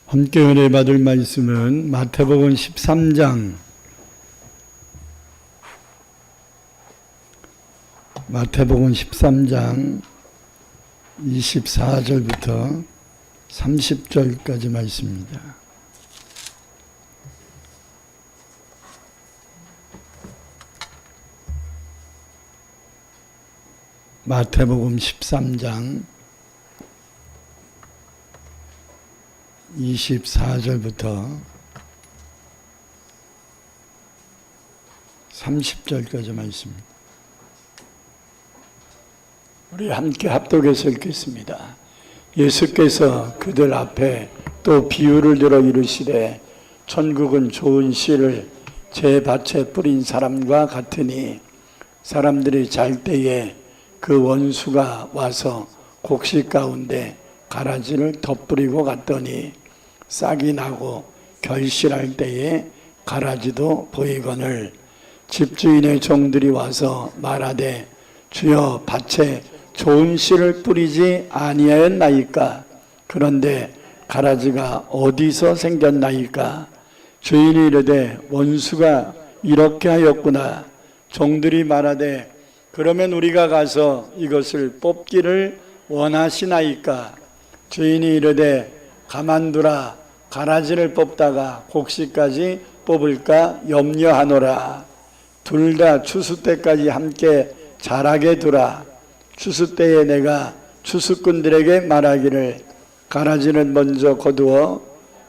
함께 은혜 받을 말씀은 마태복음 13장 마태복음 13장 24절부터 30절까지 말씀입니다. 마태복음 13장 24절부터 30절까지 말씀입니다. 우리 함께 합독해서 읽겠습니다. 예수께서 그들 앞에 또 비유를 들어 이르시되 천국은 좋은 씨를 제 밭에 뿌린 사람과 같으니 사람들이 잘 때에 그 원수가 와서 곡식 가운데 가라지를 덧뿌리고 갔더니 싹이 나고 결실할 때에 가라지도 보이거늘 집주인의 종들이 와서 말하되 주여 밭에 좋은 씨를 뿌리지 아니하였나이까? 그런데 가라지가 어디서 생겼나이까? 주인이 이르되 원수가 이렇게 하였구나. 종들이 말하되 그러면 우리가 가서 이것을 뽑기를 원하시나이까? 주인이 이르되 가만두라. 가라지를 뽑다가 곡식까지 뽑을까 염려하노라. 둘 다 추수 때까지 함께 자라게 두라. 추수 때에 내가 추수꾼들에게 말하기를 가라지는 먼저 거두어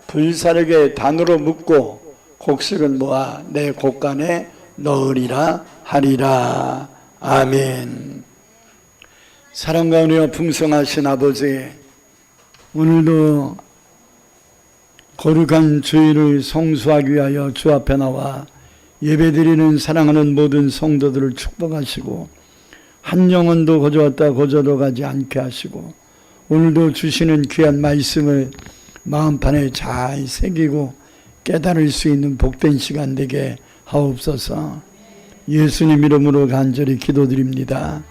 불사르게 단으로 묶고 곡식은 모아 내 곡간에 넣으리라 하리라. 아멘. 사랑과 은혜와 풍성하신 아버지, 오늘도 거룩한 주일을 성수하기 위하여 주 앞에 나와 예배드리는 사랑하는 모든 성도들을 축복하시고 한 영혼도 거저왔다 거저로 가지 않게 하시고 오늘도 주시는 귀한 말씀을 마음판에 잘 새기고 깨달을 수 있는 복된 시간 되게 하옵소서. 예수님 이름으로 간절히 기도드립니다.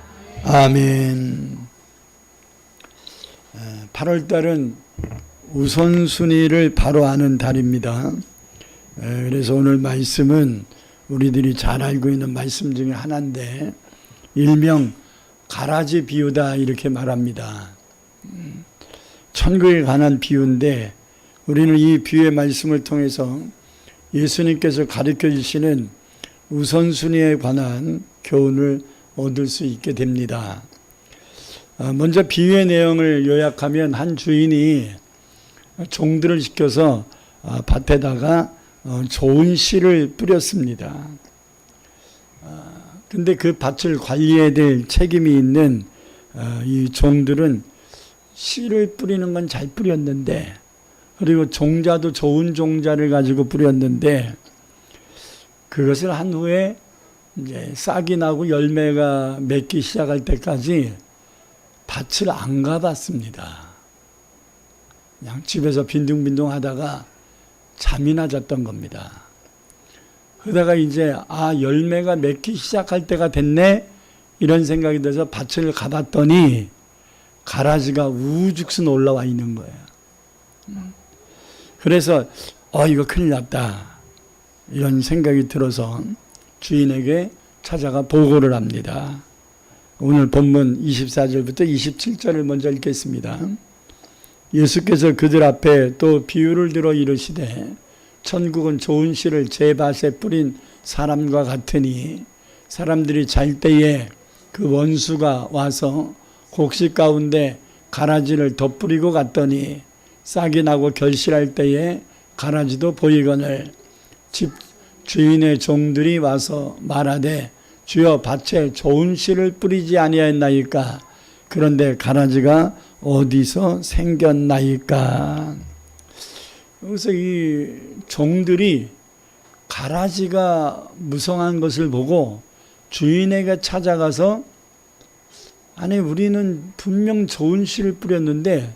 아멘. 8월달은 우선순위를 바로 아는 달입니다. 그래서 오늘 말씀은 우리들이 잘 알고 있는 말씀 중에 하나인데 일명 가라지 비유다 이렇게 말합니다. 천국에 관한 비유인데 우리는 이 비유의 말씀을 통해서 예수님께서 가르쳐 주시는 우선순위에 관한 교훈을 얻을 수 있게 됩니다. 먼저 비유의 내용을 요약하면 한 주인이 종들을 시켜서 밭에다가 좋은 씨를 뿌렸습니다. 근데 그 밭을 관리해야 될 책임이 있는 이 종들은 씨를 뿌리는 건 잘 뿌렸는데, 그리고 종자도 좋은 종자를 가지고 뿌렸는데 그것을 한 후에 이제 싹이 나고 열매가 맺기 시작할 때까지 밭을 안 가봤습니다. 그냥 집에서 빈둥빈둥 하다가 잠이나 잤던 겁니다. 그러다가 이제 열매가 맺기 시작할 때가 됐네 이런 생각이 들어서 밭을 가봤더니 가라지가 우죽순 올라와 있는 거예요. 그래서 이거 큰일 났다 이런 생각이 들어서 주인에게 찾아가 보고를 합니다. 오늘 본문 24절부터 27절을 먼저 읽겠습니다. 예수께서 그들 앞에 또 비유를 들어 이르시되 천국은 좋은 씨를 제 밭에 뿌린 사람과 같으니 사람들이 잘 때에 그 원수가 와서 곡식 가운데 가라지를 덧뿌리고 갔더니 싹이 나고 결실할 때에 가라지도 보이거늘 집 주인의 종들이 와서 말하되 주여 밭에 좋은 씨를 뿌리지 아니하였나이까? 그런데 가라지가 어디서 생겼나이까? 그래서 이 종들이 가라지가 무성한 것을 보고 주인에게 찾아가서 아니 우리는 분명 좋은 씨를 뿌렸는데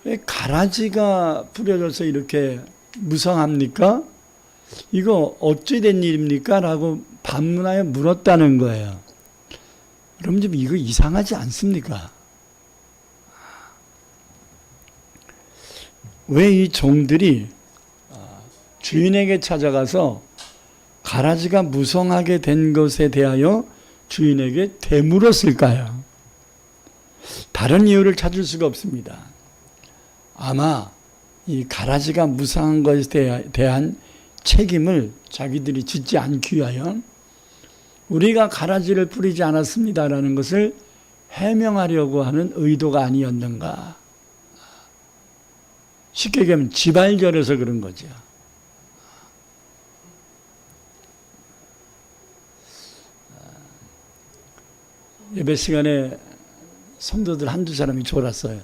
왜 가라지가 뿌려져서 이렇게 무성합니까? 이거 어찌 된 일입니까? 라고 반문하여 물었다는 거예요. 여러분 좀 이거 이상하지 않습니까? 왜 이 종들이 주인에게 찾아가서 가라지가 무성하게 된 것에 대하여 주인에게 되물었을까요? 다른 이유를 찾을 수가 없습니다. 아마 이 가라지가 무성한 것에 대한 책임을 자기들이 짓지 않기 위하여 우리가 가라지를 뿌리지 않았습니다라는 것을 해명하려고 하는 의도가 아니었는가. 쉽게 얘기하면 지발절해서 그런 거죠. 예배 시간에 성도들 한두 사람이 졸았어요.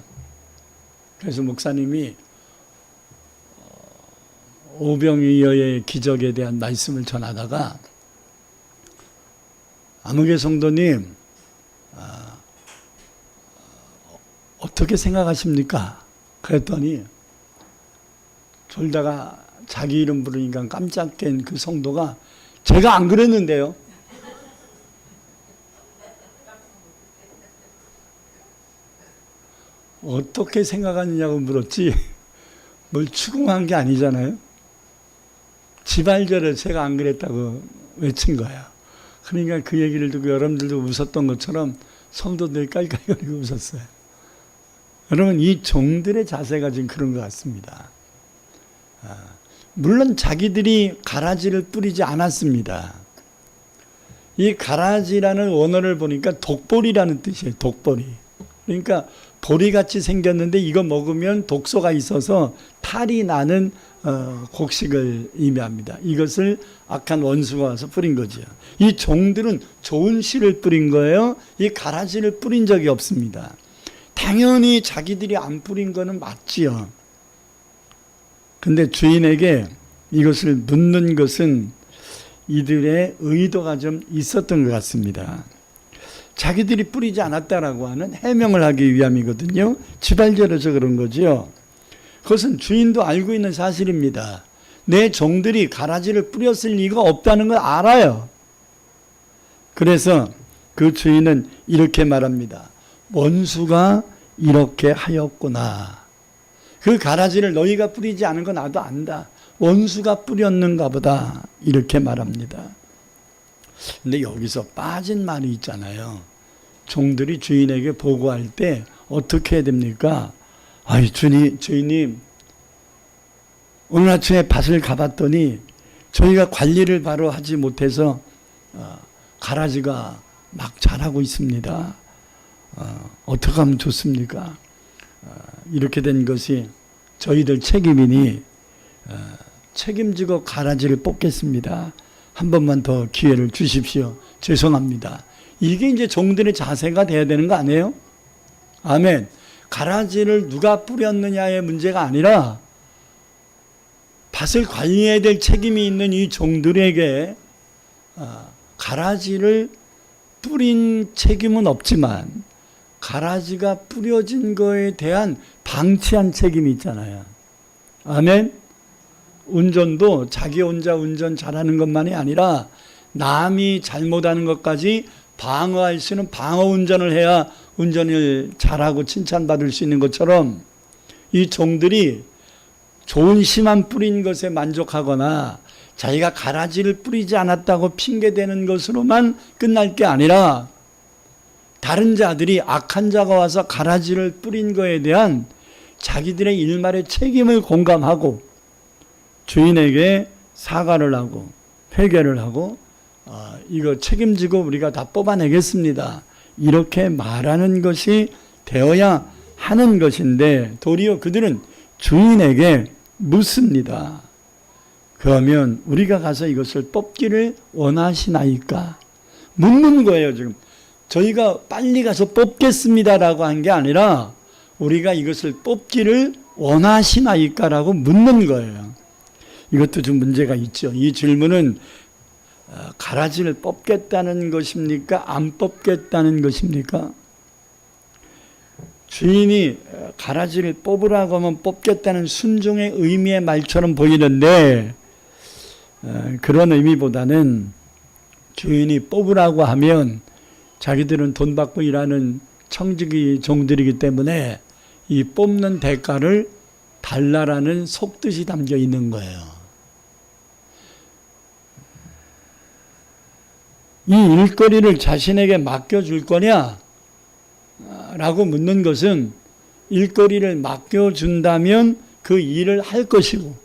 그래서 목사님이 오병이어의 기적에 대한 말씀을 전하다가 아무개 성도님 어떻게 생각하십니까? 그랬더니 졸다가 자기 이름 부르니까 깜짝 깬 그 성도가 제가 안 그랬는데요. 어떻게 생각하느냐고 물었지 뭘 추궁한 게 아니잖아요. 지발절에 제가 안 그랬다고 외친 거야. 그러니까 그 얘기를 듣고 여러분들도 웃었던 것처럼 성도들이 깔깔거리고 웃었어요. 여러분 이 종들의 자세가 지금 그런 것 같습니다. 물론 자기들이 가라지를 뿌리지 않았습니다. 이 가라지라는 원어를 보니까 독보리라는 뜻이에요. 독보리. 그러니까 보리같이 생겼는데 이거 먹으면 독소가 있어서 탈이 나는 곡식을 의미합니다. 이것을 악한 원수가 와서 뿌린 거죠. 이 종들은 좋은 씨를 뿌린 거예요. 이 가라지를 뿌린 적이 없습니다. 당연히 자기들이 안 뿌린 거는 맞지요. 근데 주인에게 이것을 묻는 것은 이들의 의도가 좀 있었던 것 같습니다. 자기들이 뿌리지 않았다라고 하는 해명을 하기 위함이거든요. 지발절해서 그런 거죠. 그것은 주인도 알고 있는 사실입니다. 내 종들이 가라지를 뿌렸을 리가 없다는 걸 알아요. 그래서 그 주인은 이렇게 말합니다. 원수가 이렇게 하였구나. 그 가라지를 너희가 뿌리지 않은 거 나도 안다. 원수가 뿌렸는가 보다. 이렇게 말합니다. 근데 여기서 빠진 말이 있잖아요. 종들이 주인에게 보고할 때 어떻게 해야 됩니까? 아이, 주인님, 오늘 아침에 밭을 가봤더니 저희가 관리를 바로 하지 못해서 가라지가 막 자라고 있습니다. 어떻게 하면 좋습니까? 이렇게 된 것이 저희들 책임이니 책임지고 가라지를 뽑겠습니다. 한 번만 더 기회를 주십시오. 죄송합니다. 이게 이제 종들의 자세가 돼야 되는 거 아니에요? 아멘. 가라지를 누가 뿌렸느냐의 문제가 아니라 밭을 관리해야 될 책임이 있는 이 종들에게 가라지를 뿌린 책임은 없지만 가라지가 뿌려진 거에 대한 방치한 책임이 있잖아요. 아멘. 운전도 자기 혼자 운전 잘하는 것만이 아니라 남이 잘못하는 것까지 방어할 수 있는 방어 운전을 해야 운전을 잘하고 칭찬받을 수 있는 것처럼 이 종들이 좋은 씨만 뿌린 것에 만족하거나 자기가 가라지를 뿌리지 않았다고 핑계대는 것으로만 끝날 게 아니라 다른 자들이 악한 자가 와서 가라지를 뿌린 것에 대한 자기들의 일말의 책임을 공감하고 주인에게 사과를 하고 회개를 하고 이거 책임지고 우리가 다 뽑아내겠습니다. 이렇게 말하는 것이 되어야 하는 것인데 도리어 그들은 주인에게 묻습니다. 그러면 우리가 가서 이것을 뽑기를 원하시나이까? 묻는 거예요. 지금 저희가 빨리 가서 뽑겠습니다라고 한 게 아니라 우리가 이것을 뽑기를 원하시나이까라고 묻는 거예요. 이것도 좀 문제가 있죠. 이 질문은 가라지를 뽑겠다는 것입니까? 안 뽑겠다는 것입니까? 주인이 가라지를 뽑으라고 하면 뽑겠다는 순종의 의미의 말처럼 보이는데 그런 의미보다는 주인이 뽑으라고 하면 자기들은 돈 받고 일하는 청지기 종들이기 때문에 이 뽑는 대가를 달라라는 속뜻이 담겨 있는 거예요. 이 일거리를 자신에게 맡겨줄 거냐? 라고 묻는 것은 일거리를 맡겨준다면 그 일을 할 것이고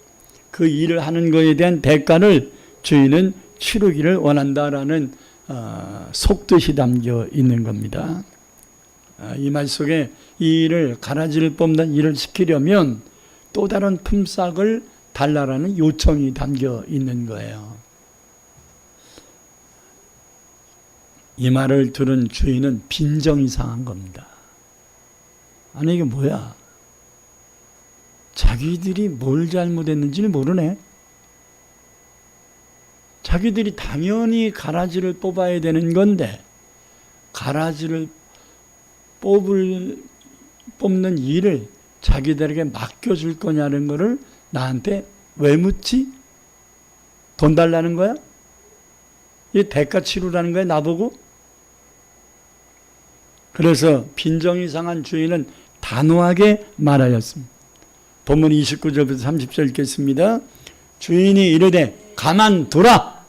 그 일을 하는 것에 대한 대가를 주인은 치르기를 원한다라는 속뜻이 담겨 있는 겁니다. 이 말 속에 이 일을 가라지를 뽑는 일을 시키려면 또 다른 품삯을 달라라는 요청이 담겨 있는 거예요. 이 말을 들은 주인은 빈정이 상한 겁니다. 아니 이게 뭐야? 자기들이 뭘 잘못했는지를 모르네. 자기들이 당연히 가라지를 뽑아야 되는 건데 가라지를 뽑는 일을 자기들에게 맡겨줄 거냐는 거를 나한테 왜 묻지? 돈 달라는 거야? 이 대가 치르라는 거야 나보고? 그래서 빈정이 상한 주인은 단호하게 말하였습니다. 본문 29절부터 30절 읽겠습니다. 주인이 이르되 가만두라.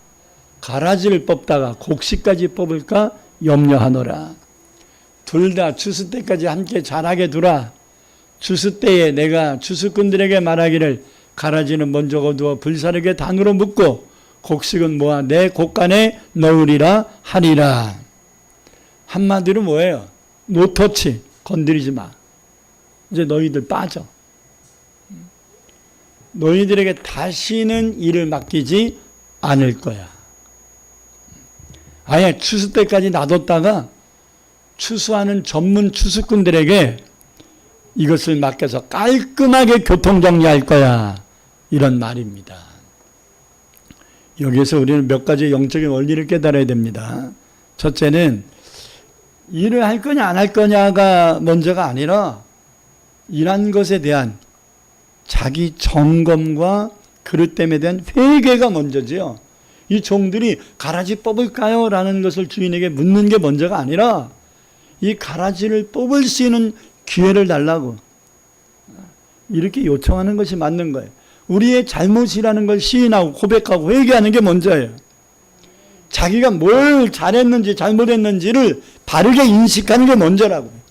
가라지를 뽑다가 곡식까지 뽑을까 염려하노라. 둘 다 추수 때까지 함께 자라게 두라. 추수 때에 내가 추수꾼들에게 말하기를 가라지는 먼저 거두어 불사르게 단으로 묶고 곡식은 모아 내 곡간에 넣으리라 하리라. 한마디로 뭐예요? 노터치, 건드리지 마. 이제 너희들 빠져. 너희들에게 다시는 일을 맡기지 않을 거야. 아예 추수 때까지 놔뒀다가 추수하는 전문 추수꾼들에게 이것을 맡겨서 깔끔하게 교통정리할 거야. 이런 말입니다. 여기에서 우리는 몇 가지 영적인 원리를 깨달아야 됩니다. 첫째는 일을 할 거냐 안 할 거냐가 먼저가 아니라 일한 것에 대한 자기 점검과 그릇됨에 대한 회개가 먼저지요. 이 종들이 가라지 뽑을까요? 라는 것을 주인에게 묻는 게 먼저가 아니라 이 가라지를 뽑을 수 있는 기회를 달라고 이렇게 요청하는 것이 맞는 거예요. 우리의 잘못이라는 걸 시인하고 고백하고 회개하는 게 먼저예요. 자기가 뭘 잘했는지 잘못했는지를 바르게 인식하는 게 먼저라고요.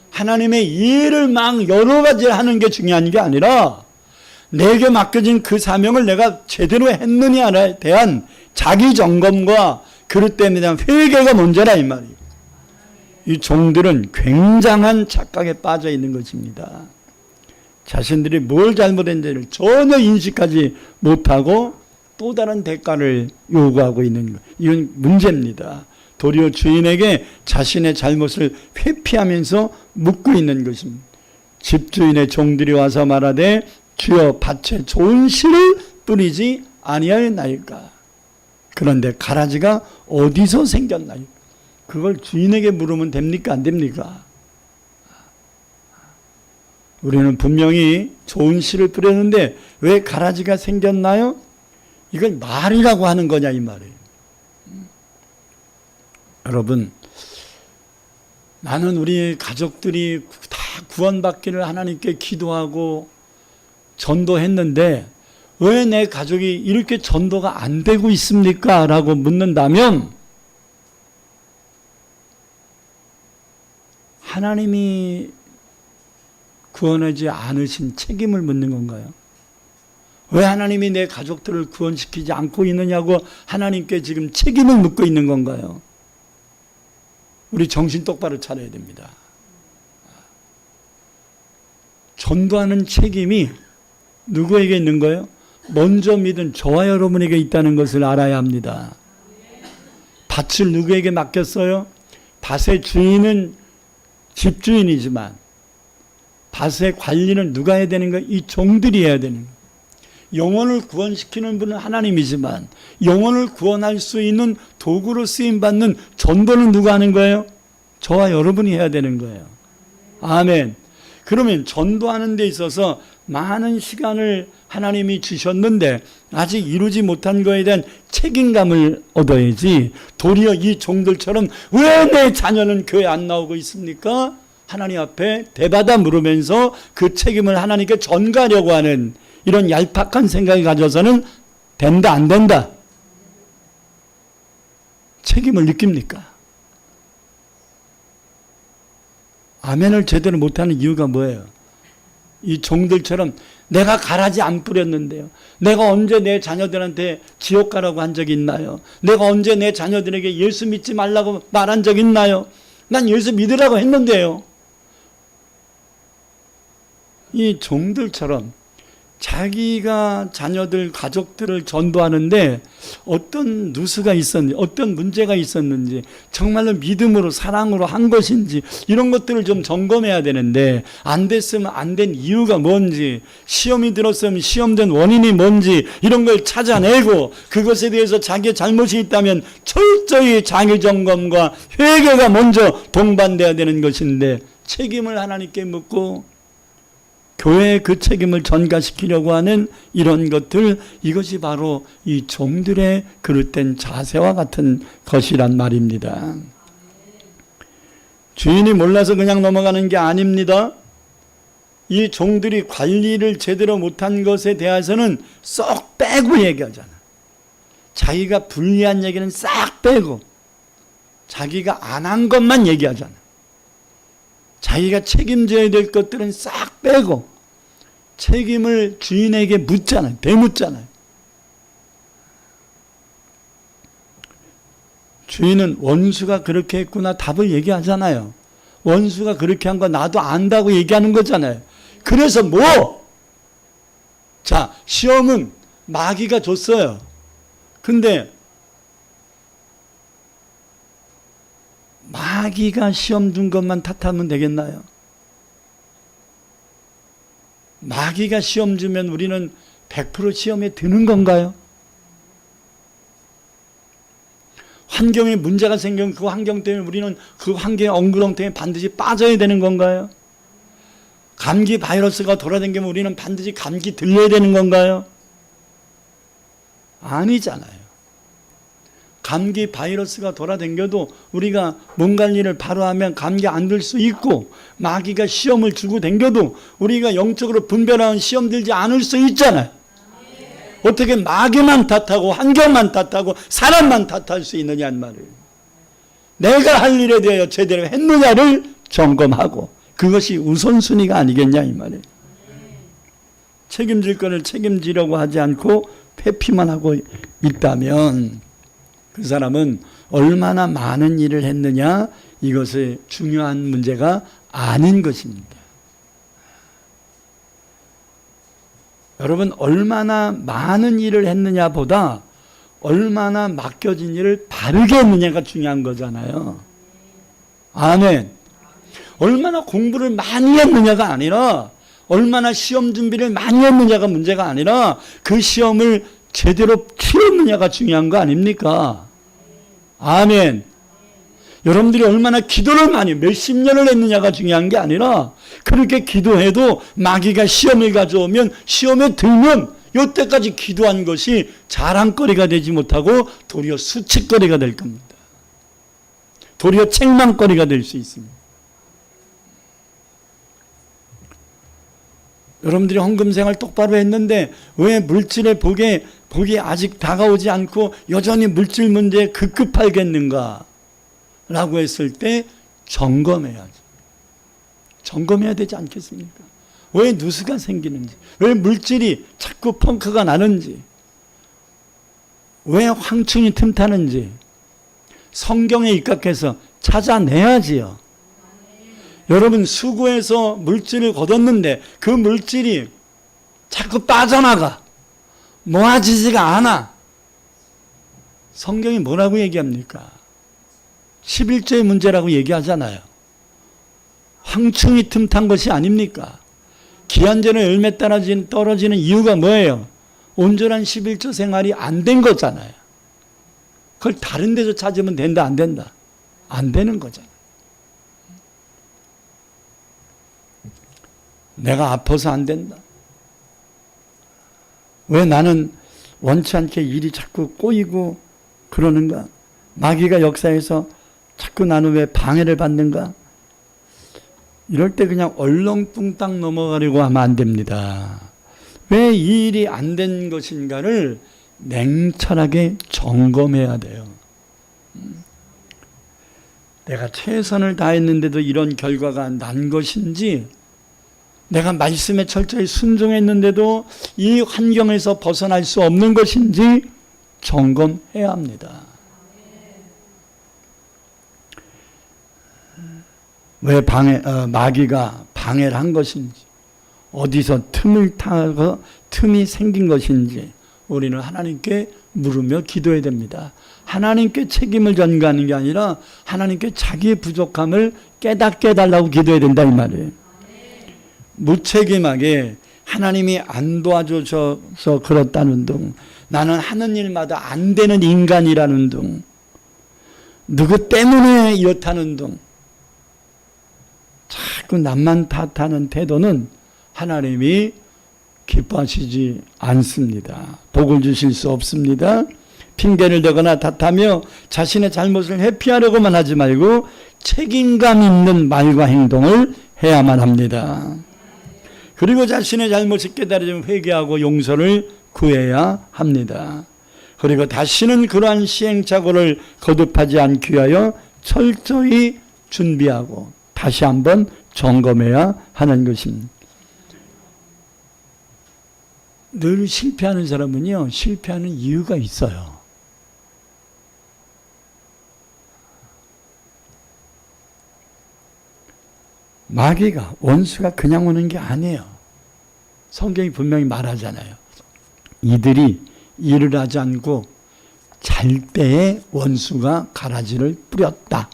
하나님의 일을 막 여러 가지 하는 게 중요한 게 아니라 내게 맡겨진 그 사명을 내가 제대로 했느냐에 대한 자기 점검과 그릇됨에 대한 회개가 먼저라 이 말이에요. 이 종들은 굉장한 착각에 빠져 있는 것입니다. 자신들이 뭘 잘못했는지를 전혀 인식하지 못하고 또 다른 대가를 요구하고 있는 것. 이건 문제입니다. 도리어 주인에게 자신의 잘못을 회피하면서 묻고 있는 것입니다. 집주인의 종들이 와서 말하되 주여 밭에 좋은 씨를 뿌리지 아니하였나이까. 그런데 가라지가 어디서 생겼나이까. 그걸 주인에게 물으면 됩니까 안 됩니까? 우리는 분명히 좋은 씨를 뿌렸는데 왜 가라지가 생겼나요? 이걸 말이라고 하는 거냐 이 말이에요. 여러분, 나는 우리 가족들이 다 구원받기를 하나님께 기도하고 전도했는데 왜 내 가족이 이렇게 전도가 안 되고 있습니까? 라고 묻는다면 하나님이 구원하지 않으신 책임을 묻는 건가요? 왜 하나님이 내 가족들을 구원시키지 않고 있느냐고 하나님께 지금 책임을 묻고 있는 건가요? 우리 정신 똑바로 차려야 됩니다. 전도하는 책임이 누구에게 있는 거예요? 먼저 믿은 저와 여러분에게 있다는 것을 알아야 합니다. 밭을 누구에게 맡겼어요? 밭의 주인은 집주인이지만 밭의 관리는 누가 해야 되는 거예요? 이 종들이 해야 되는 거예요. 영혼을 구원시키는 분은 하나님이지만 영혼을 구원할 수 있는 도구로 쓰임받는 전도는 누가 하는 거예요? 저와 여러분이 해야 되는 거예요. 아멘. 그러면 전도하는 데 있어서 많은 시간을 하나님이 주셨는데 아직 이루지 못한 것에 대한 책임감을 얻어야지 도리어 이 종들처럼 왜 내 자녀는 교회 안 나오고 있습니까? 하나님 앞에 대받아 물으면서 그 책임을 하나님께 전가하려고 하는 이런 얄팍한 생각이 가져서는 된다 안 된다? 책임을 느낍니까? 아멘을 제대로 못하는 이유가 뭐예요? 이 종들처럼 내가 가라지 안 뿌렸는데요. 내가 언제 내 자녀들한테 지옥 가라고 한 적이 있나요? 내가 언제 내 자녀들에게 예수 믿지 말라고 말한 적 있나요? 난 예수 믿으라고 했는데요. 이 종들처럼 자기가 자녀들, 가족들을 전도하는데 어떤 누수가 있었는지, 어떤 문제가 있었는지, 정말로 믿음으로, 사랑으로 한 것인지, 이런 것들을 좀 점검해야 되는데, 안 됐으면 안 된 이유가 뭔지, 시험이 들었으면 시험된 원인이 뭔지, 이런 걸 찾아내고, 그것에 대해서 자기의 잘못이 있다면 철저히 자기 점검과 회개가 먼저 동반돼야 되는 것인데, 책임을 하나님께 묻고, 교회에 그 책임을 전가시키려고 하는 이런 것들, 이것이 바로 이 종들의 그릇된 자세와 같은 것이란 말입니다. 주인이 몰라서 그냥 넘어가는 게 아닙니다. 이 종들이 관리를 제대로 못한 것에 대해서는 쏙 빼고 얘기하잖아. 자기가 불리한 얘기는 싹 빼고 자기가 안 한 것만 얘기하잖아. 자기가 책임져야 될 것들은 싹 빼고 책임을 주인에게 묻잖아요. 되묻잖아요. 주인은 원수가 그렇게 했구나 답을 얘기하잖아요. 원수가 그렇게 한 거 나도 안다고 얘기하는 거잖아요. 그래서 뭐? 자, 시험은 마귀가 줬어요. 근데 마귀가 시험 준 것만 탓하면 되겠나요? 마귀가 시험 주면 우리는 100% 시험에 드는 건가요? 환경에 문제가 생기면 그 환경 때문에 우리는 그 환경의 엉그렁텅이에 반드시 빠져야 되는 건가요? 감기 바이러스가 돌아다니면 우리는 반드시 감기 들려야 되는 건가요? 아니잖아요. 감기 바이러스가 돌아다녀도 우리가 몸 관리를 바로 하면 감기 안 들 수 있고, 마귀가 시험을 주고 다녀도 우리가 영적으로 분별하는 시험 들지 않을 수 있잖아요. 어떻게 마귀만 탓하고 환경만 탓하고 사람만 탓할 수 있느냐는 말이에요. 내가 할 일에 대하여 제대로 했느냐를 점검하고, 그것이 우선순위가 아니겠냐 이 말이에요. 책임질 거를 책임지려고 하지 않고 회피만 하고 있다면 그 사람은 얼마나 많은 일을 했느냐, 이것이 중요한 문제가 아닌 것입니다. 여러분, 얼마나 많은 일을 했느냐 보다 얼마나 맡겨진 일을 바르게 했느냐가 중요한 거잖아요. 아멘. 얼마나 공부를 많이 했느냐가 아니라, 얼마나 시험 준비를 많이 했느냐가 문제가 아니라, 그 시험을 제대로 치렀느냐가 중요한 거 아닙니까? 아멘. 여러분들이 얼마나 기도를 많이 몇십 년을 했느냐가 중요한 게 아니라, 그렇게 기도해도 마귀가 시험을 가져오면, 시험에 들면 이때까지 기도한 것이 자랑거리가 되지 못하고 도리어 수치거리가 될 겁니다. 도리어 책망거리가 될 수 있습니다. 여러분들이 헌금생활 똑바로 했는데 왜 물질의 복이 아직 다가오지 않고 여전히 물질 문제에 급급하겠는가? 라고 했을 때 점검해야죠. 점검해야 되지 않겠습니까? 왜 누수가 생기는지, 왜 물질이 자꾸 펑크가 나는지, 왜 황충이 틈타는지 성경에 입각해서 찾아내야지요. 여러분, 수고해서 물질을 거뒀는데 그 물질이 자꾸 빠져나가, 모아지지가 않아. 성경이 뭐라고 얘기합니까? 11조의 문제라고 얘기하잖아요. 황충이 틈탄 것이 아닙니까? 기한제로 열매 떨어지는 이유가 뭐예요? 온전한 11조 생활이 안 된 거잖아요. 그걸 다른 데서 찾으면 된다, 안 된다? 안 되는 거잖아요. 내가 아파서 안 된다. 왜 나는 원치 않게 일이 자꾸 꼬이고 그러는가? 마귀가 역사해서 자꾸 나는 왜 방해를 받는가? 이럴 때 그냥 얼렁뚱땅 넘어가려고 하면 안 됩니다. 왜 이 일이 안 된 것인가를 냉철하게 점검해야 돼요. 내가 최선을 다했는데도 이런 결과가 난 것인지, 내가 말씀에 철저히 순종했는데도 이 환경에서 벗어날 수 없는 것인지 점검해야 합니다. 왜 마귀가 방해를 한 것인지, 어디서 틈을 타서 틈이 생긴 것인지 우리는 하나님께 물으며 기도해야 됩니다. 하나님께 책임을 전가하는 게 아니라 하나님께 자기의 부족함을 깨닫게 해달라고 기도해야 된다 이 말이에요. 무책임하게 하나님이 안 도와줘서 그렇다는 둥, 나는 하는 일마다 안 되는 인간이라는 둥, 누구 때문에 이렇다는 둥, 자꾸 남만 탓하는 태도는 하나님이 기뻐하시지 않습니다. 복을 주실 수 없습니다. 핑계를 대거나 탓하며 자신의 잘못을 회피하려고만 하지 말고 책임감 있는 말과 행동을 해야만 합니다. 그리고 자신의 잘못을 깨달으면 회개하고 용서를 구해야 합니다. 그리고 다시는 그러한 시행착오를 거듭하지 않기 위하여 철저히 준비하고 다시 한번 점검해야 하는 것입니다. 늘 실패하는 사람은요, 실패하는 이유가 있어요. 마귀가, 원수가 그냥 오는 게 아니에요. 성경이 분명히 말하잖아요. 이들이 일을 하지 않고 잘 때에 원수가 가라지를 뿌렸다.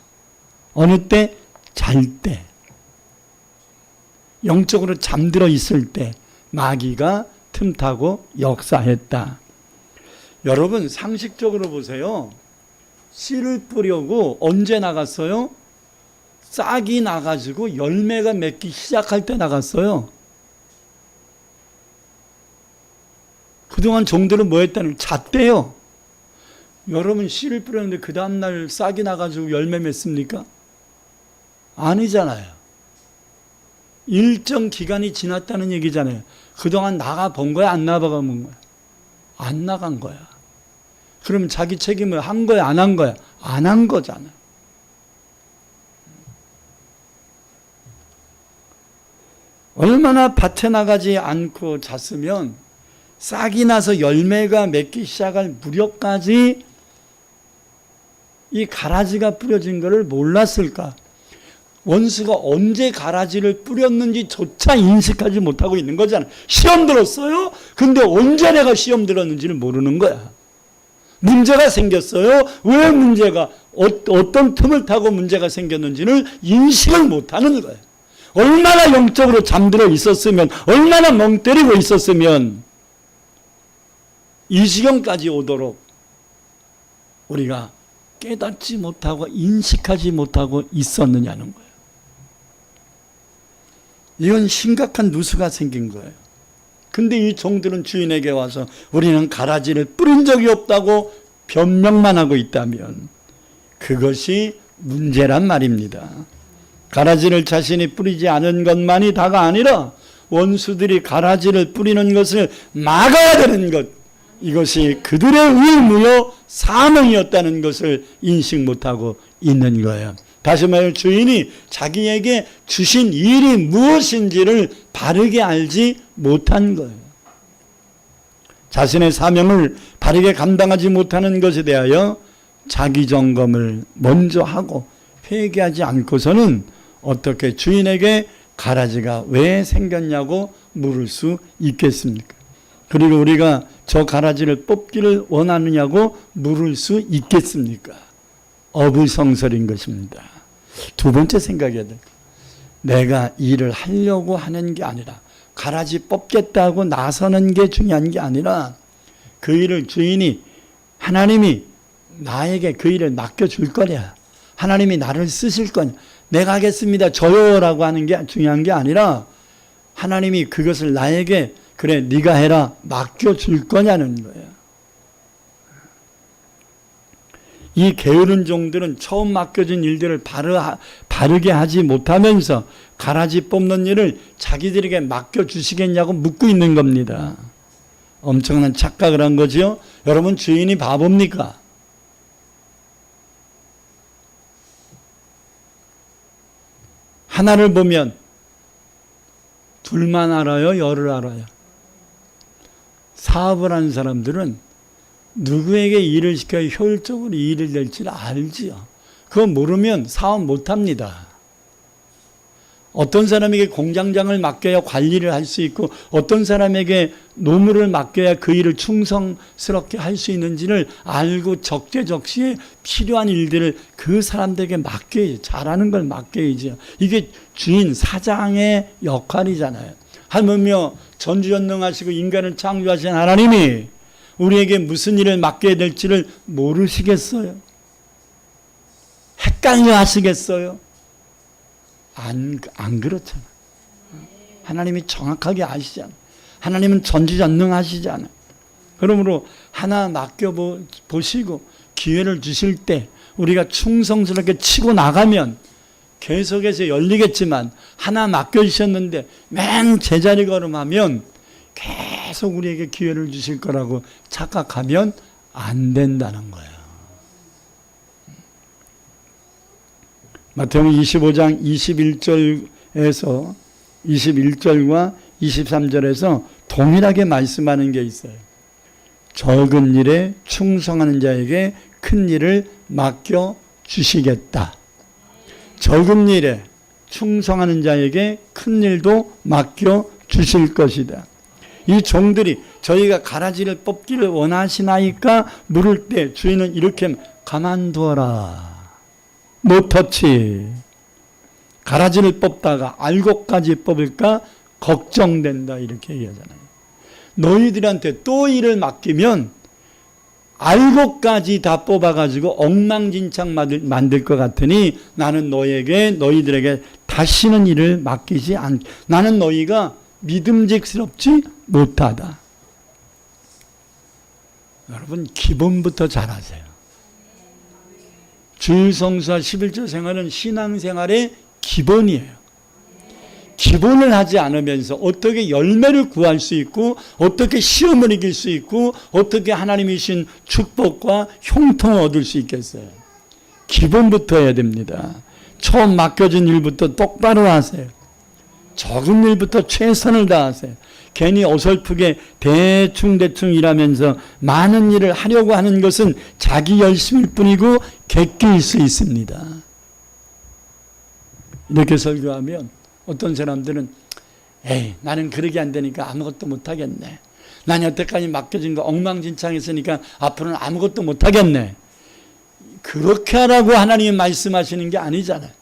어느 때? 잘 때. 영적으로 잠들어 있을 때 마귀가 틈타고 역사했다. 여러분 상식적으로 보세요. 씨를 뿌려고 언제 나갔어요? 싹이 나가지고 열매가 맺기 시작할 때 나갔어요. 그동안 종들은 뭐 했다는? 잤대요. 여러분 씨를 뿌렸는데 그 다음날 싹이 나가지고 열매 맺습니까? 아니잖아요. 일정 기간이 지났다는 얘기잖아요. 그동안 나가 본 거야? 안 나가 본 거야? 안 나간 거야. 그러면 자기 책임을 한 거야? 안 한 거야? 안 한 거잖아요. 얼마나 밭에 나가지 않고 잤으면 싹이 나서 열매가 맺기 시작할 무렵까지 이 가라지가 뿌려진 것을 몰랐을까? 원수가 언제 가라지를 뿌렸는지조차 인식하지 못하고 있는 거잖아요. 시험 들었어요? 근데 언제 내가 시험 들었는지는 모르는 거야. 문제가 생겼어요? 왜 문제가, 어떤 틈을 타고 문제가 생겼는지를 인식을 못하는 거예요. 얼마나 영적으로 잠들어 있었으면, 얼마나 멍 때리고 있었으면 이 지경까지 오도록 우리가 깨닫지 못하고 인식하지 못하고 있었느냐는 거예요. 이건 심각한 누수가 생긴 거예요. 근데 이 종들은 주인에게 와서 우리는 가라지를 뿌린 적이 없다고 변명만 하고 있다면 그것이 문제란 말입니다. 가라지를 자신이 뿌리지 않은 것만이 다가 아니라 원수들이 가라지를 뿌리는 것을 막아야 되는 것, 이것이 그들의 의무요 사명이었다는 것을 인식 못하고 있는 거예요. 다시 말해 주인이 자기에게 주신 일이 무엇인지를 바르게 알지 못한 거예요. 자신의 사명을 바르게 감당하지 못하는 것에 대하여 자기 점검을 먼저 하고 회개하지 않고서는 어떻게 주인에게 가라지가 왜 생겼냐고 물을 수 있겠습니까? 그리고 우리가 저 가라지를 뽑기를 원하느냐고 물을 수 있겠습니까? 어불성설인 것입니다. 두 번째 생각해야 돼. 내가 일을 하려고 하는 게 아니라 가라지 뽑겠다고 나서는 게 중요한 게 아니라 그 일을 주인이, 하나님이 나에게 그 일을 맡겨줄 거냐, 하나님이 나를 쓰실 거냐, 내가 하겠습니다 저요라고 하는 게 중요한 게 아니라 하나님이 그것을 나에게 그래 네가 해라 맡겨줄 거냐는 거예요. 이 게으른 종들은 처음 맡겨진 일들을 바르게 하지 못하면서 가라지 뽑는 일을 자기들에게 맡겨주시겠냐고 묻고 있는 겁니다. 엄청난 착각을 한 거죠. 여러분, 주인이 바보입니까? 하나를 보면 둘만 알아요? 열을 알아요? 사업을 하는 사람들은 누구에게 일을 시켜야 효율적으로 일을 될지를 알지요. 그거 모르면 사업 못합니다. 어떤 사람에게 공장장을 맡겨야 관리를 할 수 있고 어떤 사람에게 노무를 맡겨야 그 일을 충성스럽게 할 수 있는지를 알고 적재적시에 필요한 일들을 그 사람들에게 맡겨야죠. 잘하는 걸 맡겨야죠. 이게 주인, 사장의 역할이잖아요. 하물며 전지전능하시고 인간을 창조하신 하나님이 우리에게 무슨 일을 맡겨야 될지를 모르시겠어요? 헷갈려 하시겠어요? 안 그렇잖아요. 하나님이 정확하게 아시잖아요. 하나님은 전지전능하시잖아요. 그러므로 하나 맡겨보시고 기회를 주실 때 우리가 충성스럽게 치고 나가면 계속해서 열리겠지만 하나 맡겨주셨는데 맨 제자리 걸음하면 계속 우리에게 기회를 주실 거라고 착각하면 안 된다는 거예요. 마태복음 25장 21절에서 21절과 23절에서 동일하게 말씀하는 게 있어요. 적은 일에 충성하는 자에게 큰 일을 맡겨 주시겠다. 적은 일에 충성하는 자에게 큰 일도 맡겨 주실 것이다. 이 종들이 저희가 가라지를 뽑기를 원하시나이까 물을 때 주인은 이렇게 가만두어라. 노터치. 가라지를 뽑다가 알곡까지 뽑을까 걱정된다 이렇게 얘기하잖아요. 너희들한테 또 일을 맡기면 알곡까지 다 뽑아가지고 엉망진창 만들 것 같으니 나는 너희들에게 다시는 일을 맡기지 않. 나는 너희가 믿음직스럽지 못하다. 여러분, 기본부터 잘하세요. 주일성수와 11조 생활은 신앙생활의 기본이에요. 기본을 하지 않으면서 어떻게 열매를 구할 수 있고 어떻게 시험을 이길 수 있고 어떻게 하나님이 주신 축복과 형통을 얻을 수 있겠어요. 기본부터 해야 됩니다. 처음 맡겨진 일부터 똑바로 하세요. 적은 일부터 최선을 다하세요. 괜히 어설프게 대충 일하면서 많은 일을 하려고 하는 것은 자기 열심일 뿐이고 객기일 수 있습니다. 이렇게 설교하면 어떤 사람들은 에이, 나는 그러게 안 되니까 아무것도 못하겠네. 난 여태까지 맡겨진 거 엉망진창했으니까 앞으로는 아무것도 못하겠네. 그렇게 하라고 하나님이 말씀하시는 게 아니잖아요.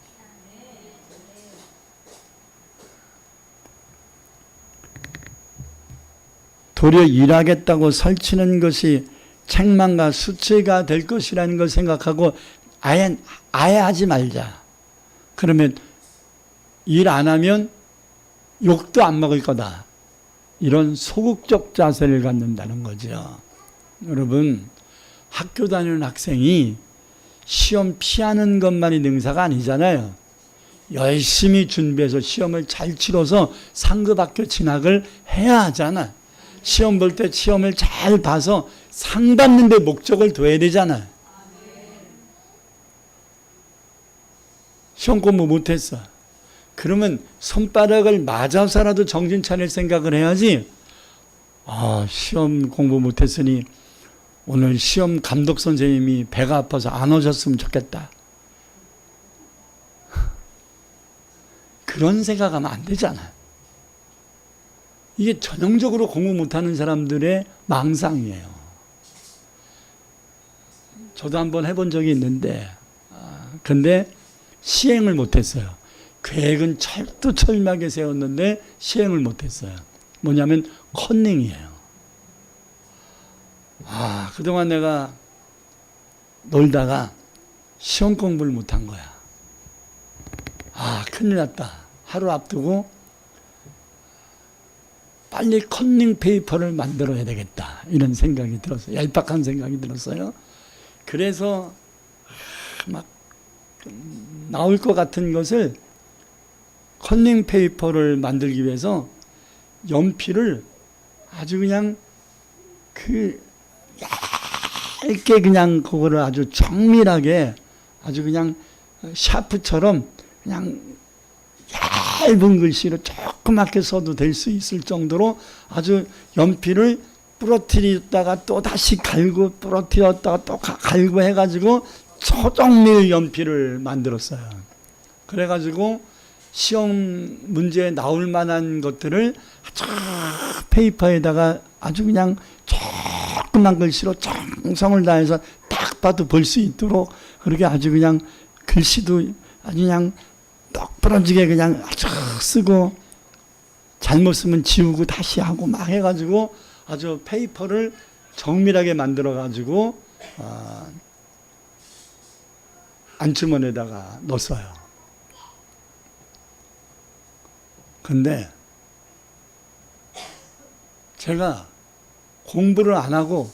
도리어 일하겠다고 설치는 것이 책망과 수치가 될 것이라는 걸 생각하고 아예 하지 말자. 그러면 일 안 하면 욕도 안 먹을 거다. 이런 소극적 자세를 갖는다는 거죠. 여러분, 학교 다니는 학생이 시험 피하는 것만이 능사가 아니잖아요. 열심히 준비해서 시험을 잘 치러서 상급학교 진학을 해야 하잖아요. 시험 볼 때 시험을 잘 봐서 상 받는 데 목적을 둬야 되잖아요. 시험 공부 못했어. 그러면 손바닥을 맞아서라도 정신 차릴 생각을 해야지. 시험 공부 못했으니 오늘 시험 감독 선생님이 배가 아파서 안 오셨으면 좋겠다. 그런 생각하면 안 되잖아요. 이게 전형적으로 공부 못하는 사람들의 망상이에요. 저도 한번 해본 적이 있는데 근데 시행을 못했어요. 계획은 철두철미하게 세웠는데 시행을 못했어요. 뭐냐면 컨닝이에요. 그동안 내가 놀다가 시험 공부를 못한 거야. 큰일 났다. 하루 앞두고 빨리 컨닝 페이퍼를 만들어야 되겠다. 이런 생각이 들었어요. 얄팍한 생각이 들었어요. 그래서 막 나올 것 같은 것을 컨닝 페이퍼를 만들기 위해서 연필을 아주 그냥 얇게 그냥 그거를 아주 정밀하게 아주 그냥 샤프처럼 그냥 얇은 글씨로 조그맣게 써도 될 수 있을 정도로 아주 연필을 부러뜨렸다가 또 다시 갈고 부러뜨렸다가 또 갈고 해가지고 초정밀 연필을 만들었어요. 그래가지고 시험 문제에 나올 만한 것들을 아주 페이퍼에다가 아주 그냥 조그만 글씨로 정성을 다해서 딱 봐도 볼 수 있도록 그렇게 아주 그냥 글씨도 아주 그냥 똑부러지게 그냥 아주 쓰고 잘못 쓰면 지우고 다시 하고 막 해가지고 아주 페이퍼를 정밀하게 만들어가지고 안주머니에다가 넣었어요. 근데 제가 공부를 안 하고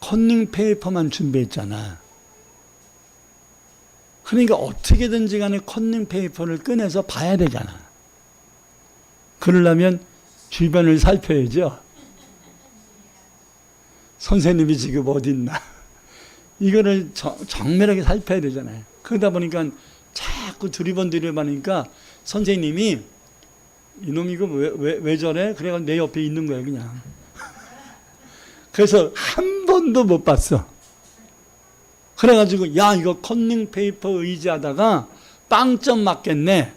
컨닝 페이퍼만 준비했잖아. 그러니까 어떻게든지 간에 컨닝 페이퍼를 꺼내서 봐야 되잖아. 그러려면 주변을 살펴야죠. 선생님이 지금 어디 있나. 이거를 정밀하게 살펴야 되잖아요. 그러다 보니까 자꾸 두리번두리번하니까 선생님이 이놈 이거 왜 저래? 그래가지고 내 옆에 있는 거예요, 그냥. 그래서 한 번도 못 봤어. 그래가지고 야 이거 컨닝 페이퍼 의지하다가 빵점 맞겠네.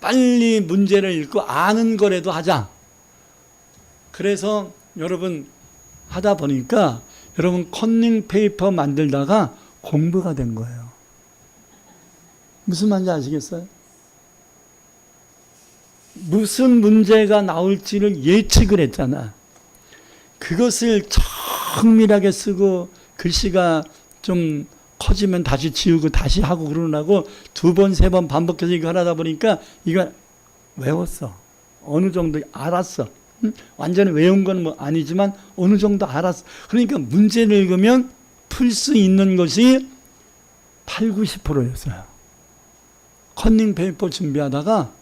빨리 문제를 읽고 아는 거라도 하자. 그래서 여러분 하다 보니까 여러분 컨닝 페이퍼 만들다가 공부가 된 거예요. 무슨 말인지 아시겠어요? 무슨 문제가 나올지를 예측을 했잖아. 그것을 정밀하게 쓰고 글씨가 좀 커지면 다시 지우고 다시 하고 그러라고 두 번, 세 번 반복해서 이거 하다 보니까 이거 외웠어. 어느 정도 알았어. 완전히 외운 건 뭐 아니지만 어느 정도 알았어. 그러니까 문제를 읽으면 풀 수 있는 것이 8, 90%였어요. 컨닝 페이퍼 준비하다가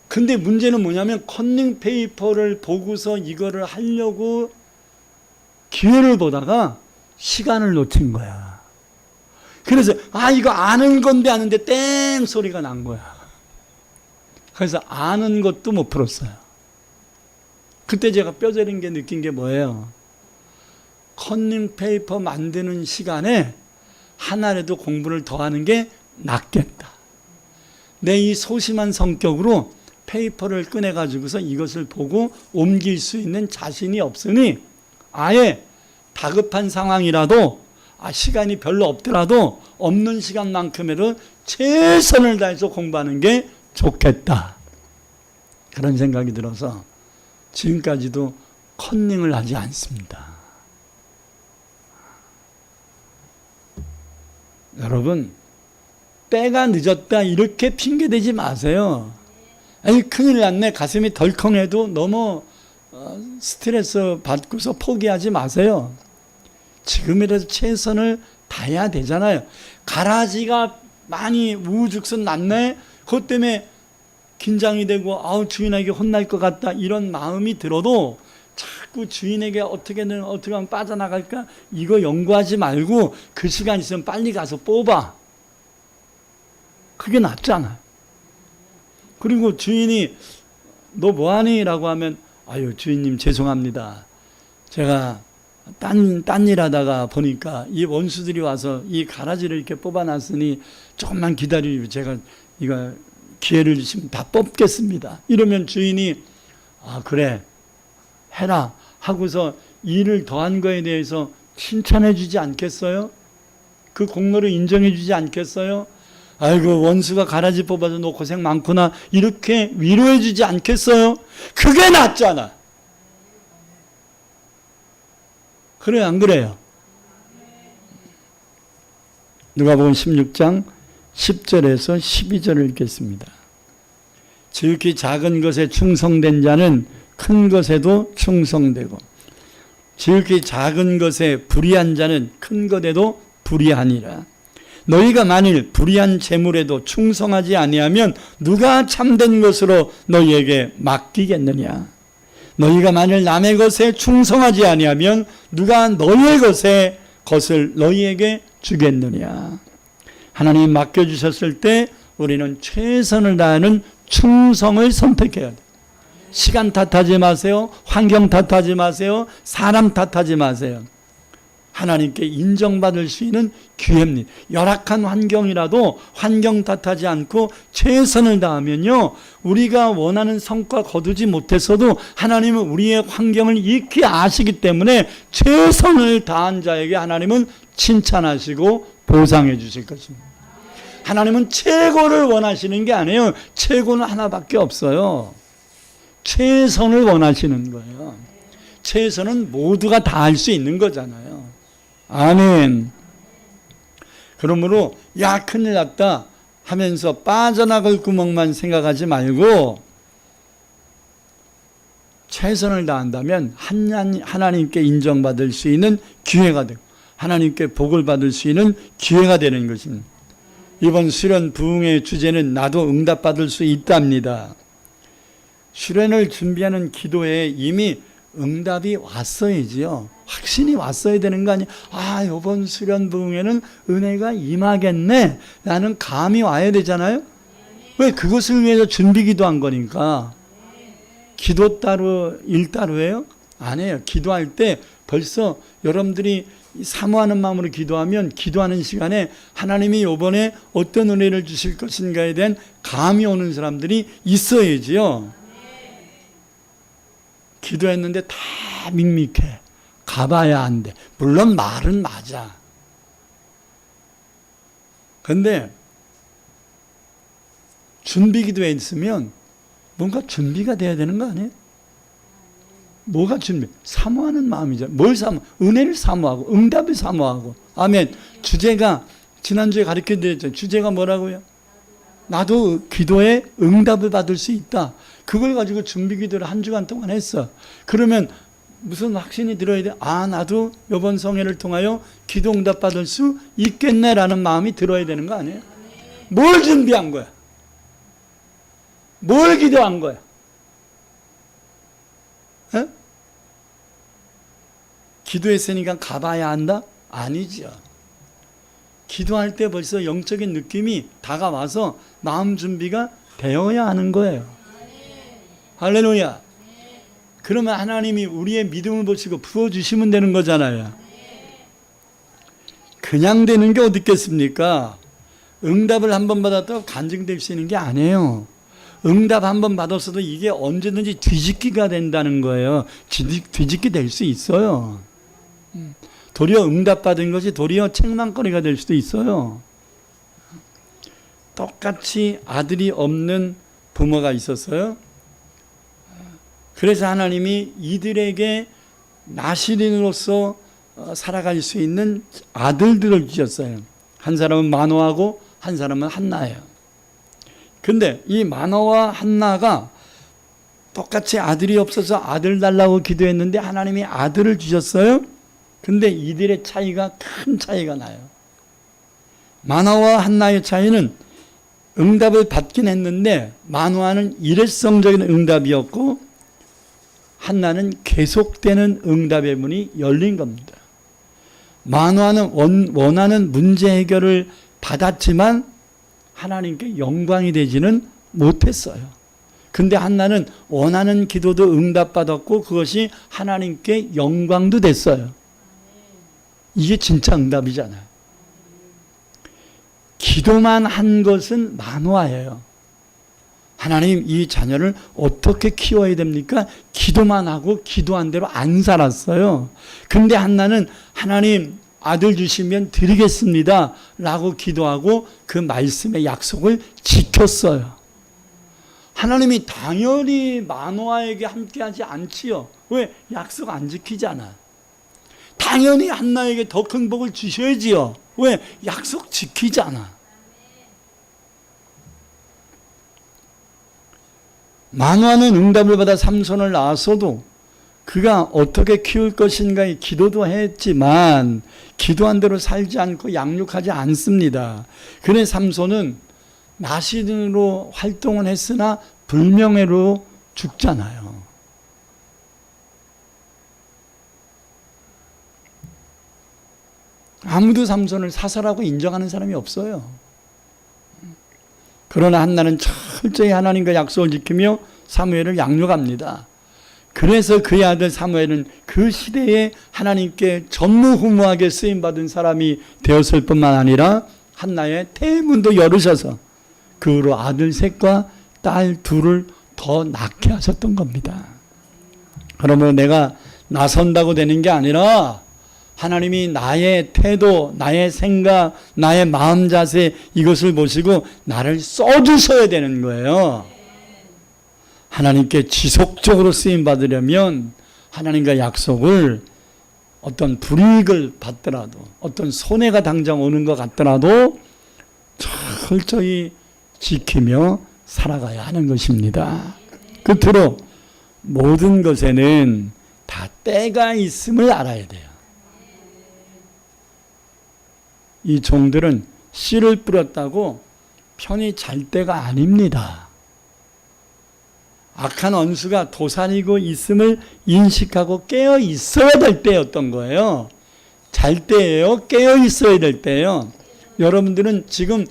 근데 문제는 뭐냐면 컨닝 페이퍼를 보고서 이거를 하려고 기회를 보다가 시간을 놓친 거야. 그래서 이거 아는 건데 아는데 땡 소리가 난 거야. 그래서 아는 것도 못 풀었어요. 그때 제가 뼈저린 게 느낀 게 뭐예요? 컨닝 페이퍼 만드는 시간에 하나라도 공부를 더 하는 게 낫겠다. 내 이 소심한 성격으로 페이퍼를 꺼내가지고서 이것을 보고 옮길 수 있는 자신이 없으니 아예 다급한 상황이라도 시간이 별로 없더라도 없는 시간만큼이라도 최선을 다해서 공부하는 게 좋겠다. 그런 생각이 들어서 지금까지도 컨닝을 하지 않습니다. 여러분 때가 늦었다 이렇게 핑계대지 마세요. 아니 큰일 났네 가슴이 덜컹해도 너무 스트레스 받고서 포기하지 마세요. 지금이라도 최선을 다해야 되잖아요. 가라지가 많이 우후죽순 났네. 그것 때문에 긴장이 되고 주인에게 혼날 것 같다 이런 마음이 들어도 자꾸 주인에게 어떻게 하면 빠져나갈까 이거 연구하지 말고 그 시간 있으면 빨리 가서 뽑아. 그게 낫잖아요. 그리고 주인이 너 뭐하니? 라고 하면 주인님 죄송합니다. 제가 딴 일 하다가 보니까 이 원수들이 와서 이 가라지를 이렇게 뽑아놨으니 조금만 기다리고 제가 이거 기회를 주시면 다 뽑겠습니다. 이러면 주인이 그래 해라 하고서 일을 더한 거에 대해서 칭찬해 주지 않겠어요? 그 공로를 인정해 주지 않겠어요? 아이고 원수가 가라지 뽑아서 너 고생 많구나 이렇게 위로해 주지 않겠어요? 그게 낫잖아. 그래요 안 그래요? 누가복음 16장 10절에서 12절을 읽겠습니다. 지극히 작은 것에 충성된 자는 큰 것에도 충성되고 지극히 작은 것에 불의한 자는 큰 것에도 불의하니라. 너희가 만일 불의한 재물에도 충성하지 아니하면 누가 참된 것으로 너희에게 맡기겠느냐. 너희가 만일 남의 것에 충성하지 아니하면 누가 너희의 것을 너희에게 주겠느냐. 하나님 맡겨주셨을 때 우리는 최선을 다하는 충성을 선택해야 돼요. 시간 탓하지 마세요. 환경 탓하지 마세요. 사람 탓하지 마세요. 하나님께 인정받을 수 있는 기회입니다. 열악한 환경이라도 환경 탓하지 않고 최선을 다하면요, 우리가 원하는 성과 거두지 못했어도 하나님은 우리의 환경을 익히 아시기 때문에 최선을 다한 자에게 하나님은 칭찬하시고 보상해 주실 것입니다. 하나님은 최고를 원하시는 게 아니에요. 최고는 하나밖에 없어요. 최선을 원하시는 거예요. 최선은 모두가 다 할 수 있는 거잖아요. 아멘. 그러므로 야 큰일 났다 하면서 빠져나갈 구멍만 생각하지 말고 최선을 다한다면 하나님께 인정받을 수 있는 기회가 되고 하나님께 복을 받을 수 있는 기회가 되는 것입니다. 이번 수련 부흥의 주제는 나도 응답받을 수 있답니다. 수련을 준비하는 기도에 이미 응답이 왔어야지요. 확신이 왔어야 되는 거 아니에요. 아, 이번 수련 부흥에는 은혜가 임하겠네. 나는 감이 와야 되잖아요. 왜? 그것을 위해서 준비 기도한 거니까. 기도 따로 일 따로예요? 아니에요. 기도할 때 벌써 여러분들이 사모하는 마음으로 기도하면 기도하는 시간에 하나님이 이번에 어떤 은혜를 주실 것인가에 대한 감이 오는 사람들이 있어야지요. 기도했는데 다 밋밋해. 가봐야 안 돼. 물론 말은 맞아. 근데 준비 기도에 있으면 뭔가 준비가 돼야 되는 거 아니에요? 뭐가 준비? 사모하는 마음이죠. 뭘 사모? 은혜를 사모하고 응답을 사모하고. 아멘. 주제가 지난주에 가르쳐드렸죠. 주제가 뭐라고요? 나도 기도에 응답을 받을 수 있다. 그걸 가지고 준비 기도를 한 주간 동안 했어. 그러면 무슨 확신이 들어야 돼? 아, 나도 이번 성회를 통하여 기도 응답 받을 수 있겠네라는 마음이 들어야 되는 거 아니에요? 뭘 준비한 거야? 뭘 기도한 거야? 에? 기도했으니까 가봐야 한다? 아니죠. 기도할 때 벌써 영적인 느낌이 다가와서 마음 준비가 되어야 하는 거예요. 할렐루야. 그러면 하나님이 우리의 믿음을 보시고 부어주시면 되는 거잖아요. 그냥 되는 게 어디 있겠습니까? 응답을 한번 받았다고 간증될 수 있는 게 아니에요. 응답 한번 받았어도 이게 언제든지 뒤집기가 된다는 거예요. 뒤집기 될 수 있어요. 도리어 응답받은 것이 도리어 책망거리가 될 수도 있어요. 똑같이 아들이 없는 부모가 있었어요. 그래서 하나님이 이들에게 나시린으로서 살아갈 수 있는 아들들을 주셨어요. 한 사람은 마노아고 한 사람은 한나예요. 근데 이 마노아와 한나가 똑같이 아들이 없어서 아들 달라고 기도했는데 하나님이 아들을 주셨어요. 근데 이들의 차이가 큰 차이가 나요. 마노아와 한나의 차이는 응답을 받긴 했는데 마노아는 일회성적인 응답이었고 한나는 계속되는 응답의 문이 열린 겁니다. 마노아는 원하는 문제 해결을 받았지만 하나님께 영광이 되지는 못했어요. 근데 한나는 원하는 기도도 응답받았고 그것이 하나님께 영광도 됐어요. 이게 진짜 응답이잖아요. 기도만 한 것은 마노아예요. 하나님, 이 자녀를 어떻게 키워야 됩니까? 기도만 하고 기도한 대로 안 살았어요. 근데 한나는 하나님 아들 주시면 드리겠습니다 라고 기도하고 그 말씀의 약속을 지켰어요. 하나님이 당연히 마노아에게 함께하지 않지요. 왜? 약속 안 지키잖아. 당연히 한나에게 더 큰 복을 주셔야지요. 왜? 약속 지키잖아. 마노아는 응답을 받아 삼손을 낳았어도 그가 어떻게 키울 것인가에 기도도 했지만 기도한 대로 살지 않고 양육하지 않습니다. 그래 삼손은 나신으로 활동을 했으나 불명예로 죽잖아요. 아무도 삼손을 사사라고 인정하는 사람이 없어요. 그러나 한나는 철저히 하나님과 약속을 지키며 사무엘을 양육합니다. 그래서 그의 아들 사무엘은 그 시대에 하나님께 전무후무하게 쓰임받은 사람이 되었을 뿐만 아니라 한나의 태문도 열으셔서 그 후로 아들 셋과 딸 둘을 더 낳게 하셨던 겁니다. 그러면 내가 나선다고 되는 게 아니라 하나님이 나의 태도, 나의 생각, 나의 마음 자세 이것을 보시고 나를 써주셔야 되는 거예요. 하나님께 지속적으로 쓰임받으려면 하나님과 약속을 어떤 불이익을 받더라도 어떤 손해가 당장 오는 것 같더라도 철저히 지키며 살아가야 하는 것입니다. 끝으로 모든 것에는 다 때가 있음을 알아야 돼요. 이 종들은 씨를 뿌렸다고 편히 잘 때가 아닙니다. 악한 원수가 도사리고 있음을 인식하고 깨어 있어야 될 때였던 거예요. 잘 때예요. 깨어 있어야 될 때예요. 여러분들은 지금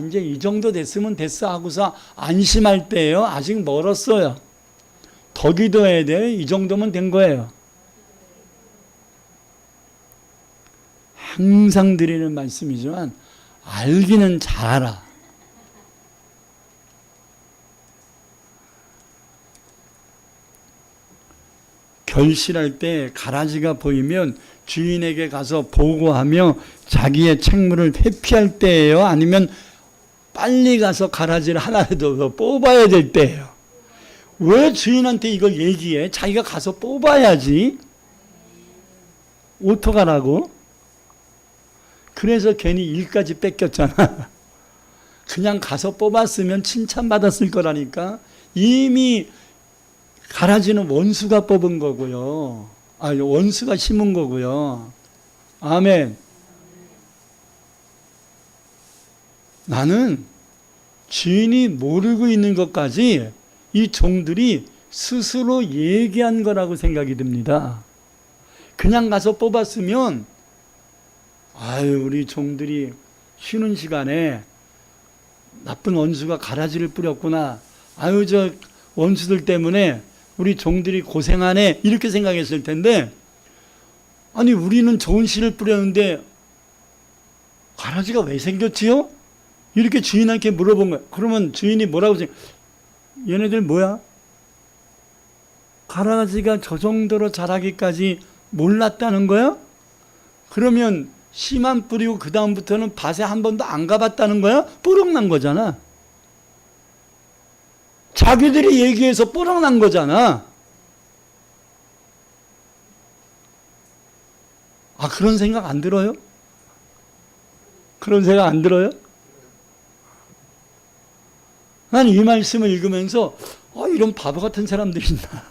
이제 이 정도 됐으면 됐어 하고서 안심할 때예요. 아직 멀었어요. 더 기도해야 돼요. 이 정도면 된 거예요. 항상 드리는 말씀이지만 알기는 잘 알아. 결실할 때 가라지가 보이면 주인에게 가서 보고하며 자기의 책무를 회피할 때예요? 아니면 빨리 가서 가라지를 하나라도 더 뽑아야 될 때예요? 왜 주인한테 이걸 얘기해? 자기가 가서 뽑아야지. 오토가라고. 그래서 괜히 일까지 뺏겼잖아. 그냥 가서 뽑았으면 칭찬받았을 거라니까. 이미 가라지는 원수가 뽑은 거고요. 원수가 심은 거고요. 아멘. 나는 주인이 모르고 있는 것까지 이 종들이 스스로 얘기한 거라고 생각이 듭니다. 그냥 가서 뽑았으면 우리 종들이 쉬는 시간에 나쁜 원수가 가라지를 뿌렸구나. 저 원수들 때문에 우리 종들이 고생하네. 이렇게 생각했을 텐데 우리는 좋은 씨를 뿌렸는데 가라지가 왜 생겼지요? 이렇게 주인한테 물어본 거예요. 그러면 주인이 뭐라고 생각해? 얘네들 뭐야? 가라지가 저 정도로 자라기까지 몰랐다는 거야? 그러면 씨만 뿌리고 그 다음부터는 밭에 한 번도 안 가봤다는 거야? 뽀록난 거잖아. 자기들이 얘기해서 뽀록난 거잖아. 그런 생각 안 들어요? 그런 생각 안 들어요? 난 이 말씀을 읽으면서 이런 바보 같은 사람들이 있나?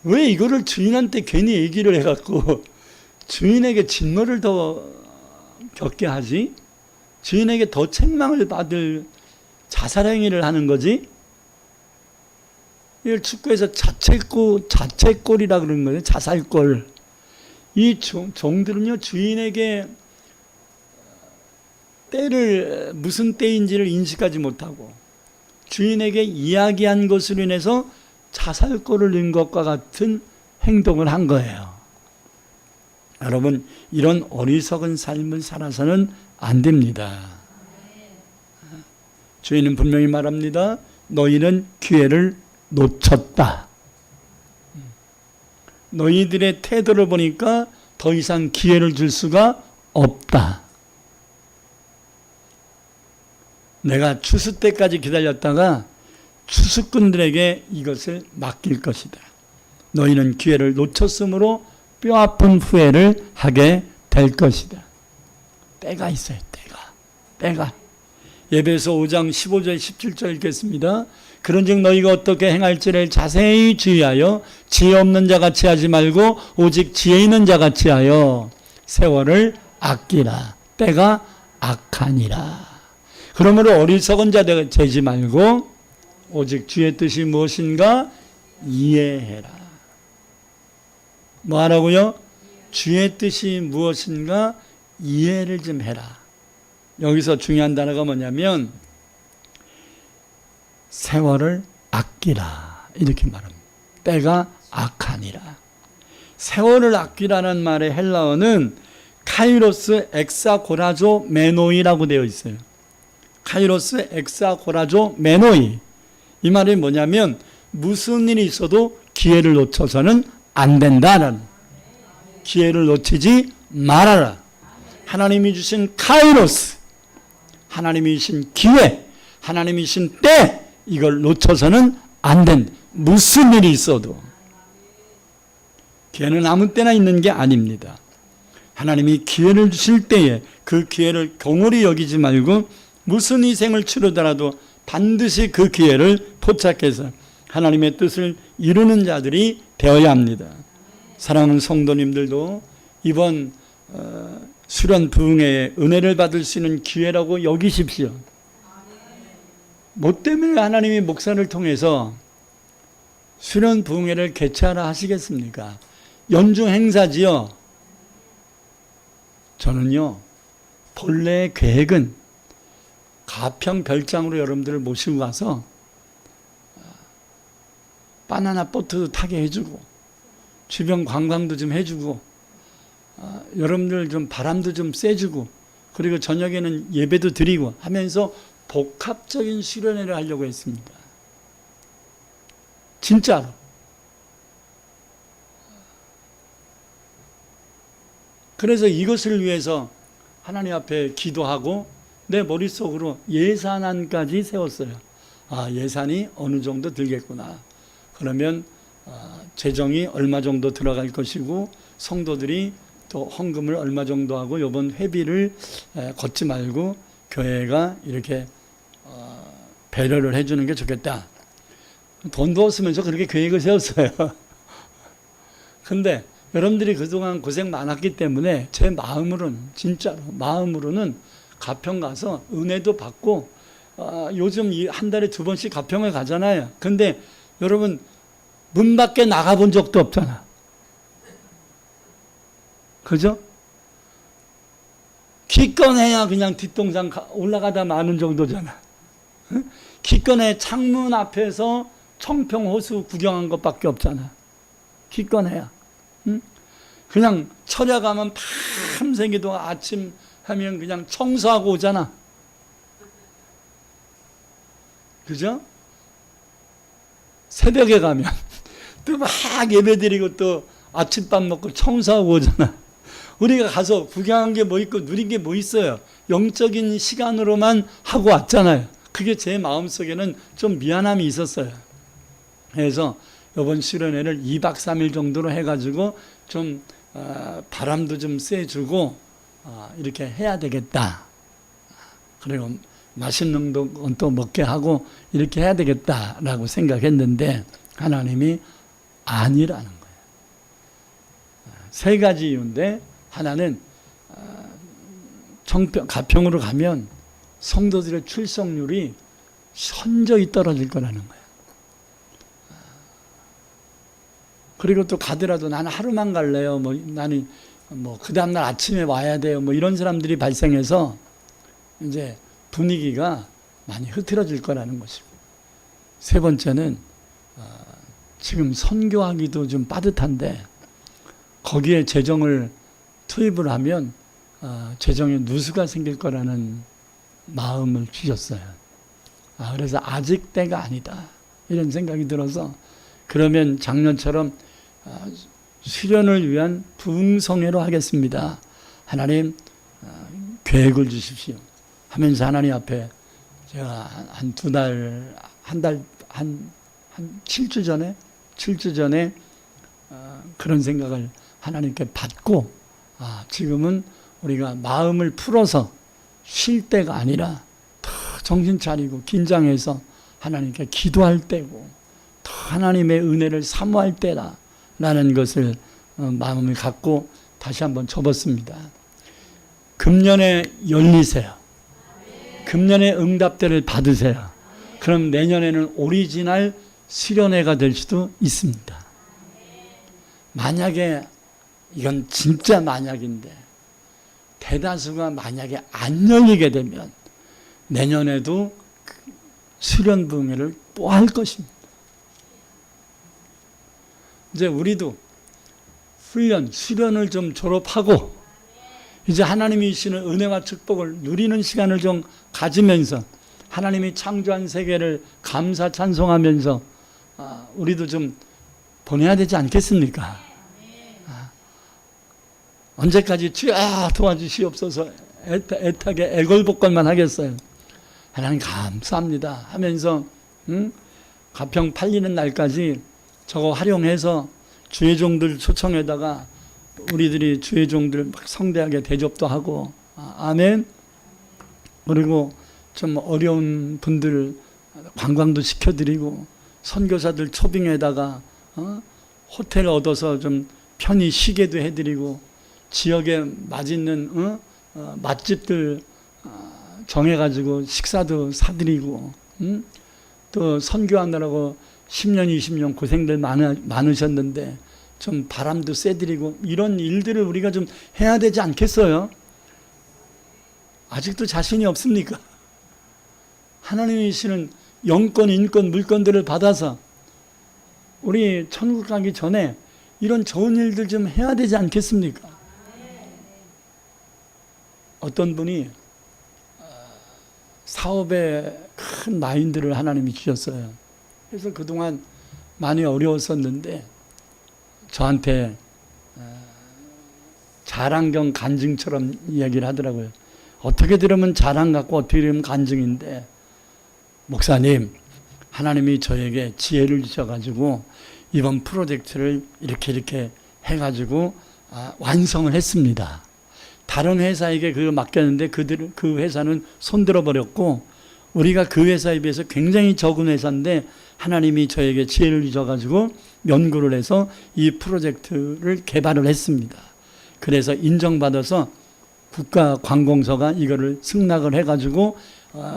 왜 이거를 주인한테 괜히 얘기를 해갖고 주인에게 진노를 더 겪게 하지? 주인에게 더 책망을 받을 자살행위를 하는 거지? 이걸 축구에서 자책골이라 그러는 거예요. 자살골. 이 종들은요, 주인에게 때를 무슨 때인지를 인식하지 못하고 주인에게 이야기한 것으로 인해서 자살골을 넣은 것과 같은 행동을 한 거예요. 여러분, 이런 어리석은 삶을 살아서는 안 됩니다. 주인은 분명히 말합니다. 너희는 기회를 놓쳤다. 너희들의 태도를 보니까 더 이상 기회를 줄 수가 없다. 내가 추수 때까지 기다렸다가 추수꾼들에게 이것을 맡길 것이다. 너희는 기회를 놓쳤으므로 뼈아픈 후회를 하게 될 것이다. 때가 있어요. 때가. 예배서 5장 15절 17절 읽겠습니다. 그런즉 너희가 어떻게 행할지를 자세히 주의하여 지혜 없는 자같이 하지 말고 오직 지혜 있는 자같이 하여 세월을 아끼라. 때가 악하니라. 그러므로 어리석은 자 되지 말고 오직 주의 뜻이 무엇인가 이해해라. 뭐 하라고요? 주의 뜻이 무엇인가 이해를 좀 해라. 여기서 중요한 단어가 뭐냐면 세월을 아끼라 이렇게 말합니다. 때가 악하니라. 세월을 아끼라는 말의 헬라어는 카이로스 엑사고라조 메노이라고 되어 있어요. 카이로스 엑사고라조 메노이. 이 말이 뭐냐면 무슨 일이 있어도 기회를 놓쳐서는 안 된다는, 기회를 놓치지 말아라. 하나님이 주신 카이로스, 하나님이 주신 기회, 하나님이 주신 때, 이걸 놓쳐서는 안 된다. 무슨 일이 있어도. 기회는 아무 때나 있는 게 아닙니다. 하나님이 기회를 주실 때에 그 기회를 경홀히 여기지 말고 무슨 희생을 치르더라도 반드시 그 기회를 포착해서 하나님의 뜻을 이루는 자들이 되어야 합니다. 사랑하는 성도님들도 이번 수련 부흥회의 은혜를 받을 수 있는 기회라고 여기십시오. 뭐 때문에 하나님이 목사를 통해서 수련 부흥회를 개최하라 하시겠습니까? 연중 행사지요. 저는요, 본래 계획은 가평 별장으로 여러분들을 모시고 가서 바나나 보트도 타게 해주고 주변 관광도 좀 해주고 여러분들 좀 바람도 좀 쐬주고 그리고 저녁에는 예배도 드리고 하면서 복합적인 수련회를 하려고 했습니다. 진짜로. 그래서 이것을 위해서 하나님 앞에 기도하고 내 머릿속으로 예산안까지 세웠어요. 아, 예산이 어느 정도 들겠구나. 그러면 재정이 얼마 정도 들어갈 것이고 성도들이 또 헌금을 얼마 정도 하고 이번 회비를 걷지 말고 교회가 이렇게 배려를 해주는 게 좋겠다. 돈도 없으면서 그렇게 계획을 세웠어요. 근데 여러분들이 그동안 고생 많았기 때문에 제 마음으로는, 진짜로 마음으로는 가평 가서 은혜도 받고 요즘 한 달에 2번씩 가평을 가잖아요. 근데 여러분 문 밖에 나가본 적도 없잖아. 그죠? 기껏해야 그냥 뒷동산 올라가다 마는 정도잖아. 기껏해 창문 앞에서 청평호수 구경한 것밖에 없잖아. 기껏해야. 그냥 철야 가면 밤새기도 아침 하면 그냥 청소하고 오잖아. 그죠? 새벽에 가면 또 막 예배 드리고 또 아침밥 먹고 청소하고 오잖아. 우리가 가서 구경한 게 뭐 있고 누린 게 뭐 있어요? 영적인 시간으로만 하고 왔잖아요. 그게 제 마음속에는 좀 미안함이 있었어요. 그래서 이번 수련회를 2박 3일 정도로 해가지고 좀 바람도 좀 쐬주고 이렇게 해야 되겠다. 그리고 맛있는 건 또 먹게 하고 이렇게 해야 되겠다라고 생각했는데 하나님이 아니라는 거예요. 3가지 이유인데 하나는 가평으로 가면 성도들의 출석률이 현저히 떨어질 거라는 거예요. 그리고 또 가더라도 나는 하루만 갈래요. 나는 그 다음날 아침에 와야 돼요. 이런 사람들이 발생해서 이제 분위기가 많이 흐트러질 거라는 것이고. 3번째는 지금 선교하기도 좀 빠듯한데 거기에 재정을 투입을 하면 재정에 누수가 생길 거라는 마음을 주셨어요. 그래서 아직 때가 아니다. 이런 생각이 들어서 그러면 작년처럼 수련을 위한 부흥성회로 하겠습니다. 하나님 계획을 주십시오. 하면서 하나님 앞에 제가 한 7주 전에 그런 생각을 하나님께 받고 지금은 우리가 마음을 풀어서 쉴 때가 아니라 더 정신 차리고 긴장해서 하나님께 기도할 때고 더 하나님의 은혜를 사모할 때라는 것을 마음을 갖고 다시 한번 접었습니다. 금년에 열리세요. 금년에 응답대를 받으세요. 그럼 내년에는 오리지널 수련회가 될 수도 있습니다. 만약에 이건 진짜 만약인데 대다수가 만약에 안 열리게 되면 내년에도 수련 부흥회를 또 할 것입니다. 이제 우리도 수련을 좀 졸업하고 이제 하나님이 주시는 은혜와 축복을 누리는 시간을 좀 가지면서 하나님이 창조한 세계를 감사 찬송하면서 우리도 좀 보내야 되지 않겠습니까? 언제까지 주여 도와주시옵소서 애타게 애걸복걸만 하겠어요. 하나님 감사합니다 하면서 가평 팔리는 날까지 저거 활용해서 주의 종들 초청에다가 우리들이 주의 종들 막 성대하게 대접도 하고 아멘. 그리고 좀 어려운 분들 관광도 시켜드리고 선교사들 초빙에다가 호텔 얻어서 좀 편히 쉬게도 해드리고 지역에 맛있는 맛집들 정해가지고 식사도 사드리고 또 선교하느라고 10년 20년 고생들 많으셨는데 좀 바람도 쐬드리고 이런 일들을 우리가 좀 해야 되지 않겠어요? 아직도 자신이 없습니까? 하나님이 주시는 영권, 인권, 물권들을 받아서 우리 천국 가기 전에 이런 좋은 일들 좀 해야 되지 않겠습니까? 어떤 분이 사업에 큰 마인드를 하나님이 주셨어요. 그래서 그동안 많이 어려웠었는데 저한테 자랑 겸 간증처럼 이야기를 하더라고요. 어떻게 들으면 자랑 같고 어떻게 들으면 간증인데 목사님, 하나님이 저에게 지혜를 주셔가지고 이번 프로젝트를 이렇게 해가지고 완성을 했습니다. 다른 회사에게 그걸 맡겼는데 그 회사는 손들어 버렸고 우리가 그 회사에 비해서 굉장히 적은 회사인데 하나님이 저에게 지혜를 주셔가지고 연구를 해서 이 프로젝트를 개발을 했습니다. 그래서 인정받아서 국가관공서가 이거를 승낙을 해가지고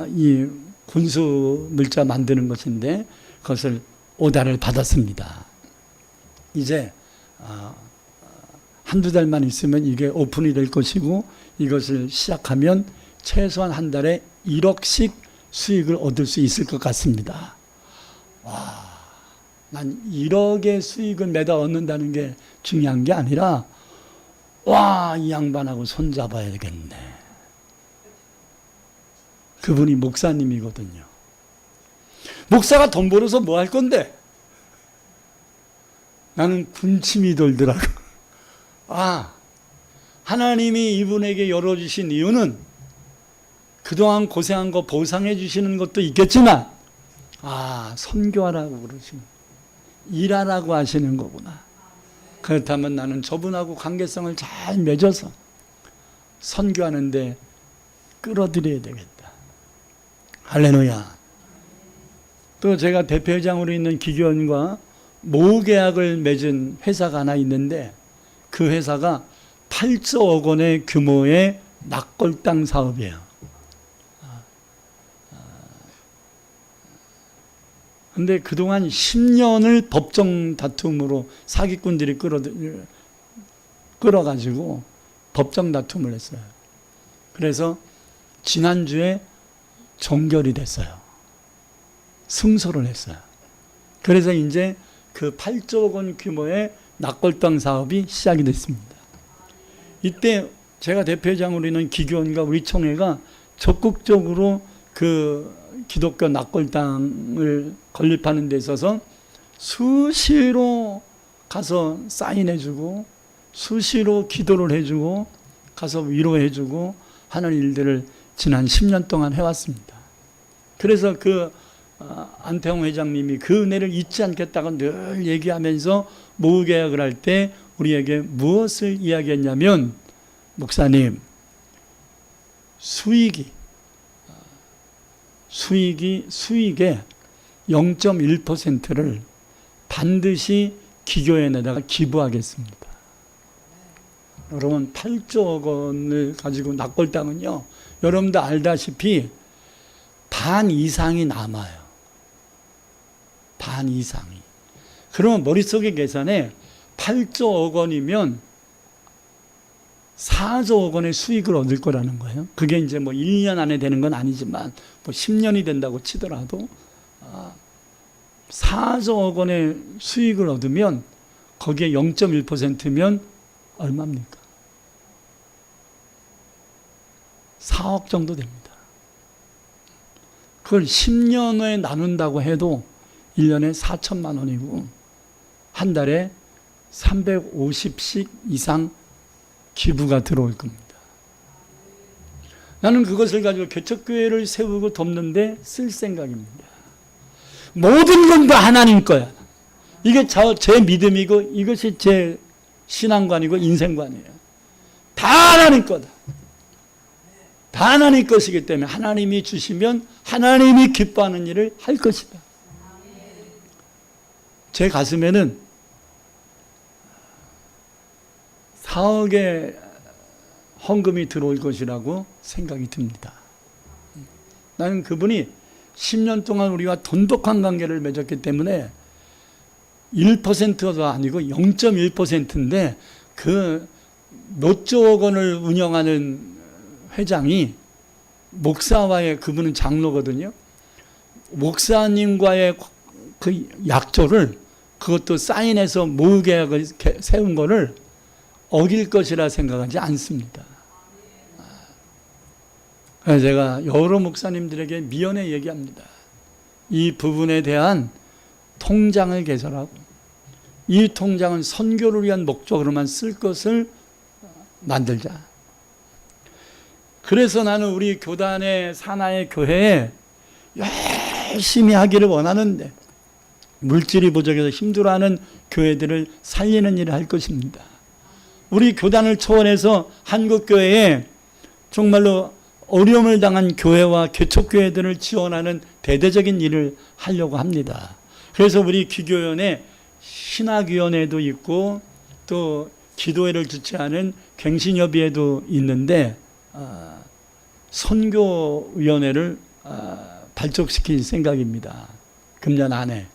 이 군수 물자 만드는 것인데 그것을 오다를 받았습니다. 이제 한두 달만 있으면 이게 오픈이 될 것이고 이것을 시작하면 최소한 한 달에 1억씩 수익을 얻을 수 있을 것 같습니다. 와, 난 1억의 수익을 매달 얻는다는 게 중요한 게 아니라 와, 이 양반하고 손잡아야 되겠네. 그분이 목사님이거든요. 목사가 돈 벌어서 뭐 할 건데? 나는 군침이 돌더라고. 하나님이 이분에게 열어주신 이유는 그동안 고생한 거 보상해 주시는 것도 있겠지만 선교하라고 그러시는 일하라고 하시는 거구나. 그렇다면 나는 저분하고 관계성을 잘 맺어서 선교하는데 끌어들여야 되겠다. 할렐루야. 또 제가 대표회장으로 있는 기교원과 모계약을 맺은 회사가 하나 있는데 그 회사가 8조억 원의 규모의 낙골당 사업이에요. 근데 그동안 10년을 법정 다툼으로 사기꾼들이 끌어가지고 법정 다툼을 했어요. 그래서 지난주에 종결이 됐어요. 승소를 했어요. 그래서 이제 그 8조억 원 규모의 낙골당 사업이 시작이 됐습니다. 이때 제가 대표회장으로 있는 기교원과 우리 총회가 적극적으로 그 기독교 낙골당을 건립하는 데 있어서 수시로 가서 사인해주고 수시로 기도를 해주고 가서 위로해주고 하는 일들을 지난 10년 동안 해왔습니다. 그래서 그 안태홍 회장님이 그 은혜를 잊지 않겠다고 늘 얘기하면서 모의계약을 할 때 우리에게 무엇을 이야기했냐면 목사님 수익에 0.1%를 반드시 기교연에다가 기부하겠습니다. 여러분 8조 원을 가지고 납골 땅은요, 여러분도 알다시피 반 이상이 남아요. 반 이상이. 그러면 머릿속에 계산해 8조 원이면 4조 원의 수익을 얻을 거라는 거예요. 그게 이제 뭐 1년 안에 되는 건 아니지만 뭐 10년이 된다고 치더라도 4조 원의 수익을 얻으면 거기에 0.1%면 얼마입니까? 4억 정도 됩니다. 그걸 10년 후에 나눈다고 해도 1년에 4천만 원이고 한 달에 350씩 이상 기부가 들어올 겁니다. 나는 그것을 가지고 개척교회를 세우고 돕는데 쓸 생각입니다. 모든 건 다 하나님 거야. 이게 제 믿음이고 이것이 제 신앙관이고 인생관이에요. 다 하나님 거다. 다 하나님 것이기 때문에 하나님이 주시면 하나님이 기뻐하는 일을 할 것이다. 제 가슴에는 4억의 헌금이 들어올 것이라고 생각이 듭니다. 나는 그분이 10년 동안 우리와 돈독한 관계를 맺었기 때문에 1%도 아니고 0.1%인데 그 몇 조 원을 운영하는 회장이 목사와의, 그분은 장로거든요. 목사님과의 그 약조를, 그것도 사인해서 모의계약을 세운 거를 어길 것이라 생각하지 않습니다. 그래서 제가 여러 목사님들에게 미연에 얘기합니다. 이 부분에 대한 통장을 개설하고 이 통장은 선교를 위한 목적으로만 쓸 것을 만들자. 그래서 나는 우리 교단의 산하의 교회에 열심히 하기를 원하는데 물질이 부족해서 힘들어하는 교회들을 살리는 일을 할 것입니다. 우리 교단을 초월해서 한국교회에 정말로 어려움을 당한 교회와 개척교회들을 지원하는 대대적인 일을 하려고 합니다. 그래서 우리 기교연에 신학위원회도 있고 또 기도회를 주최하는 갱신협의회도 있는데 선교위원회를 발족시킬 생각입니다. 금년 안에.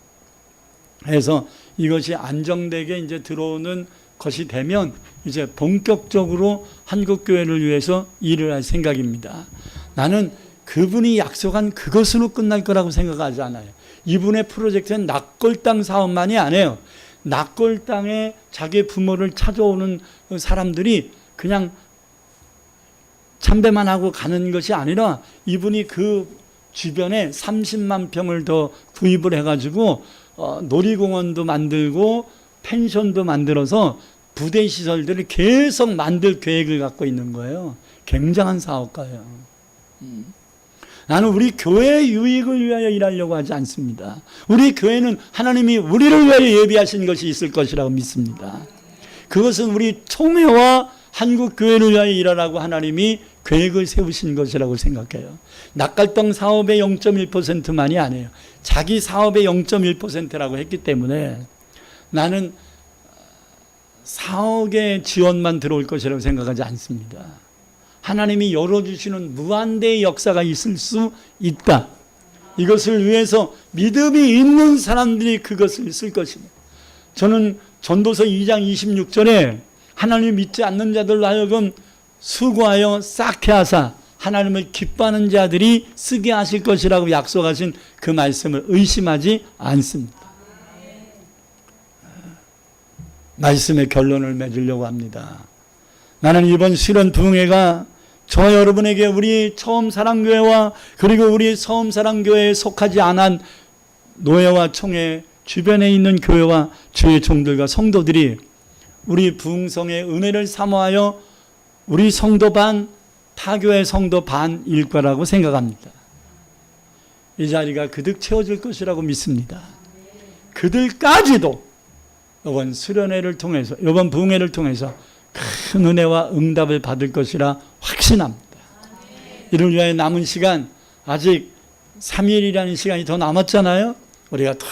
그래서 이것이 안정되게 이제 들어오는 것이 되면 이제 본격적으로 한국교회를 위해서 일을 할 생각입니다. 나는 그분이 약속한 그것으로 끝날 거라고 생각하지 않아요. 이분의 프로젝트는 납골당 사업만이 아니에요. 납골당에 자기 부모를 찾아오는 사람들이 그냥 참배만 하고 가는 것이 아니라 이분이 그 주변에 30만 평을 더 구입을 해가지고 놀이공원도 만들고 펜션도 만들어서 부대 시설들을 계속 만들 계획을 갖고 있는 거예요. 굉장한 사업가예요. 나는 우리 교회의 유익을 위하여 일하려고 하지 않습니다. 우리 교회는 하나님이 우리를 위하여 예비하신 것이 있을 것이라고 믿습니다. 그것은 우리 총회와 한국교회를 위하여 일하라고 하나님이 계획을 세우신 것이라고 생각해요. 납골당 사업의 0.1%만이 아니에요. 자기 사업의 0.1%라고 했기 때문에 나는 4억의 지원만 들어올 것이라고 생각하지 않습니다. 하나님이 열어주시는 무한대의 역사가 있을 수 있다. 이것을 위해서 믿음이 있는 사람들이 그것을 쓸 것입니다. 저는 전도서 2장 26절에 하나님 믿지 않는 자들로 하여금 수고하여 쌓게 하사 하나님을 기뻐하는 자들이 쓰게 하실 것이라고 약속하신 그 말씀을 의심하지 않습니다. 말씀의 결론을 맺으려고 합니다. 나는 이번 실현 부흥회가 저와 여러분에게 우리 처음 사랑교회와 그리고 우리 처음 사랑교회에 속하지 않은 노예와 총회 주변에 있는 교회와 주의 종들과 성도들이 우리 부흥성의 은혜를 사모하여 우리 성도 반, 타교회 성도 반일 거라고 생각합니다. 이 자리가 그득 채워질 것이라고 믿습니다. 그들까지도 이번 수련회를 통해서, 이번 부흥회를 통해서 큰 은혜와 응답을 받을 것이라 확신합니다. 이를 위하여 남은 시간, 아직 3일이라는 시간이 더 남았잖아요. 우리가 더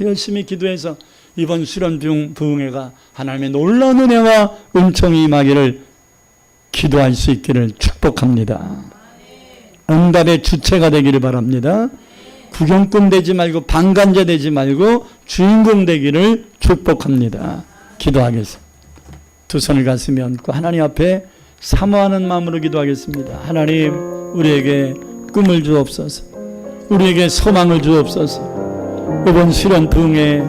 열심히 기도해서 이번 수련 부흥회가 하나님의 놀라운 은혜와 은총이 임하기를 기도할 수 있기를 축복합니다. 응답의 주체가 되기를 바랍니다. 구경꾼 되지 말고 방관자 되지 말고 주인공 되기를 축복합니다. 기도하겠습니다. 두 손을 가슴에 얹고 하나님 앞에 사모하는 마음으로 기도하겠습니다. 하나님, 우리에게 꿈을 주옵소서. 우리에게 소망을 주옵소서. 이번 수련 부흥에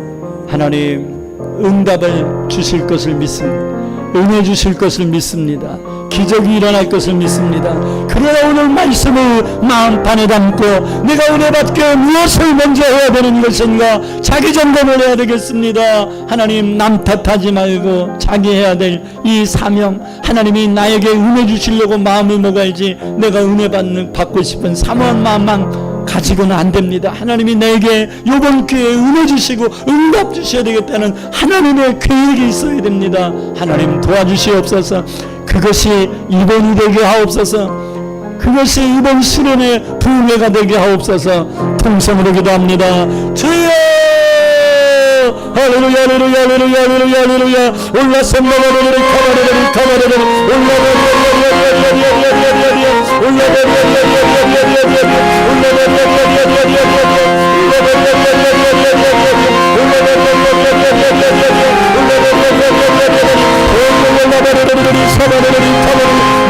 하나님 응답을 주실 것을 믿습니다. 은혜 주실 것을 믿습니다. 기적이 일어날 것을 믿습니다. 그러나 오늘 말씀을 마음판에 담고 내가 은혜 받기 위해 무엇을 먼저 해야 되는 것인가 자기 점검을 해야 되겠습니다. 하나님, 남 탓하지 말고 자기 해야 될 이 사명, 하나님이 나에게 은혜 주시려고 마음을 먹어야지 내가 은혜 받고 싶은 사모한 마음만 가지고는 안 됩니다. 하나님이 내게 이번 기회에 은혜 주시고 응답 주셔야 되겠다는 하나님의 계획이 있어야 됩니다. 하나님 도와주시옵소서. 그것이 이번이 되게 하옵소서. 그것이 이번 수련의 부흥회가 되게 하옵소서. 통성으로 기도합니다. 주여! 할렐루야 할렐루야 할렐루야 할렐루야 할렐루야. 올라서 올라버리리 가버리리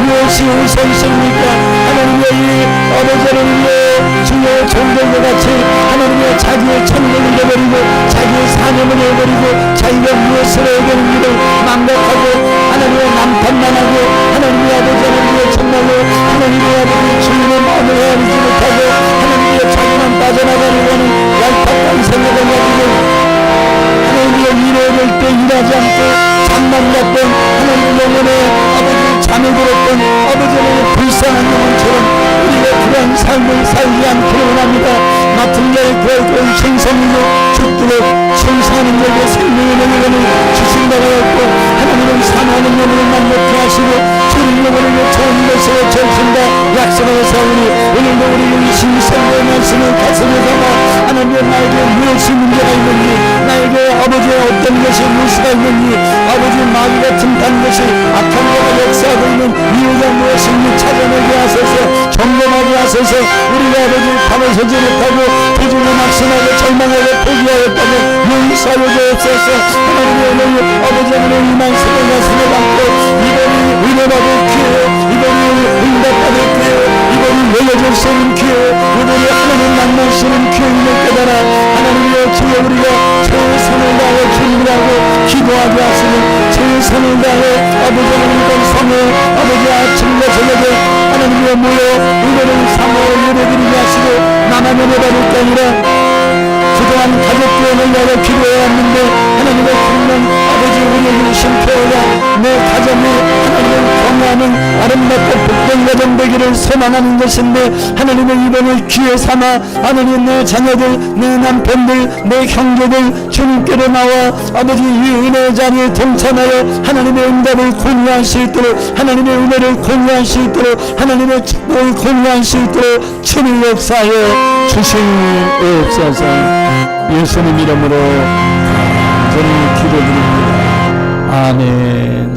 무엇이 우선십니까? 하나님의 이 아버지를 위해 주의 종들과 같이 하나님의 자기의 천국을 내버리고 자기의 사명을 내버리고 자기가 무엇을 해야 되는지를 망각하고 하나님의 남탓만하고 하나님의 아버지를 위해 정말로 하나님의 아버지 주님의 마음을 헤아리지 못하고 하나님의 자기만 빠져나가려고 하는 얄팍한 생각을 가지고 하나님의 일해야 될 때 일하지 않고 잠만 잤던 하나님의 영혼에 아버지 잠에 들었던 아버지의 불쌍한 영혼처럼 우리가 그런 삶을 살지 않기를 원합니다. 맡은 자의 구할거리 생성이고 죽도록 청소하는 자에게 생명의 영혼을 주신 바가 없고 하나님은 사모하는 영혼을 만족케 하시고 주는 영혼을 좋은 것으로 절친다 약속하사오니 오늘도 우리 신성의 말씀을 가슴에 담아 하나님의 나에게 무엇이 문제가 있는지 나에게 아버지의 어떤 것이 무엇이가 있는지 아버지 마귀 같은 단 것이 악한 자가 역사하고 있는 이유가 무엇인지 찾아내게 하소서. 점검하게 하소서. 우리가 아버지 밤을 서지 못하고 도중에 낙심하고 절망하고 포기하였다고 용서하여 주옵소서. 하나님의 오늘 아버지 하나님 이 말씀을 가슴에 담고 이번이 은혜받을 기회, 이번이 응답받을 기회, 이번이 열려줄 수 있는 기회, 이번이 하나님 만나시는 기회임을 깨달아 하나님의 주여 우리가 최선을 다해 준비하고 기도하게 하시는 최선을 다해 아버지 하나님 이번 성에 아버지 아침과 저녁에 하나님의 모여 이번을 사모에 예배드리게 하시고 나만 은혜 받을 게 아니라 그동안 가족교회를 위하여 기도해왔는데 하나님의 국명 아버지 우리에게 심표하여 내 가정이 하나님을 경외하는 아름답고 복된 가정 되기를 소망하는 것인데 하나님의 이번을 기회 삼아 하나님 내 자녀들 내 남편들 내 형제들 주님께로 나와 아버지 이 은혜의 자리에 동참하여 하나님의 응답을 공유할 수 있도록 하나님의 은혜를 공유할 수 있도록 하나님의 축복을 공유할 수 있도록 주님 역사하여 주시옵소서. 예수님 이름으로 간절히 기도드립니다. 아멘.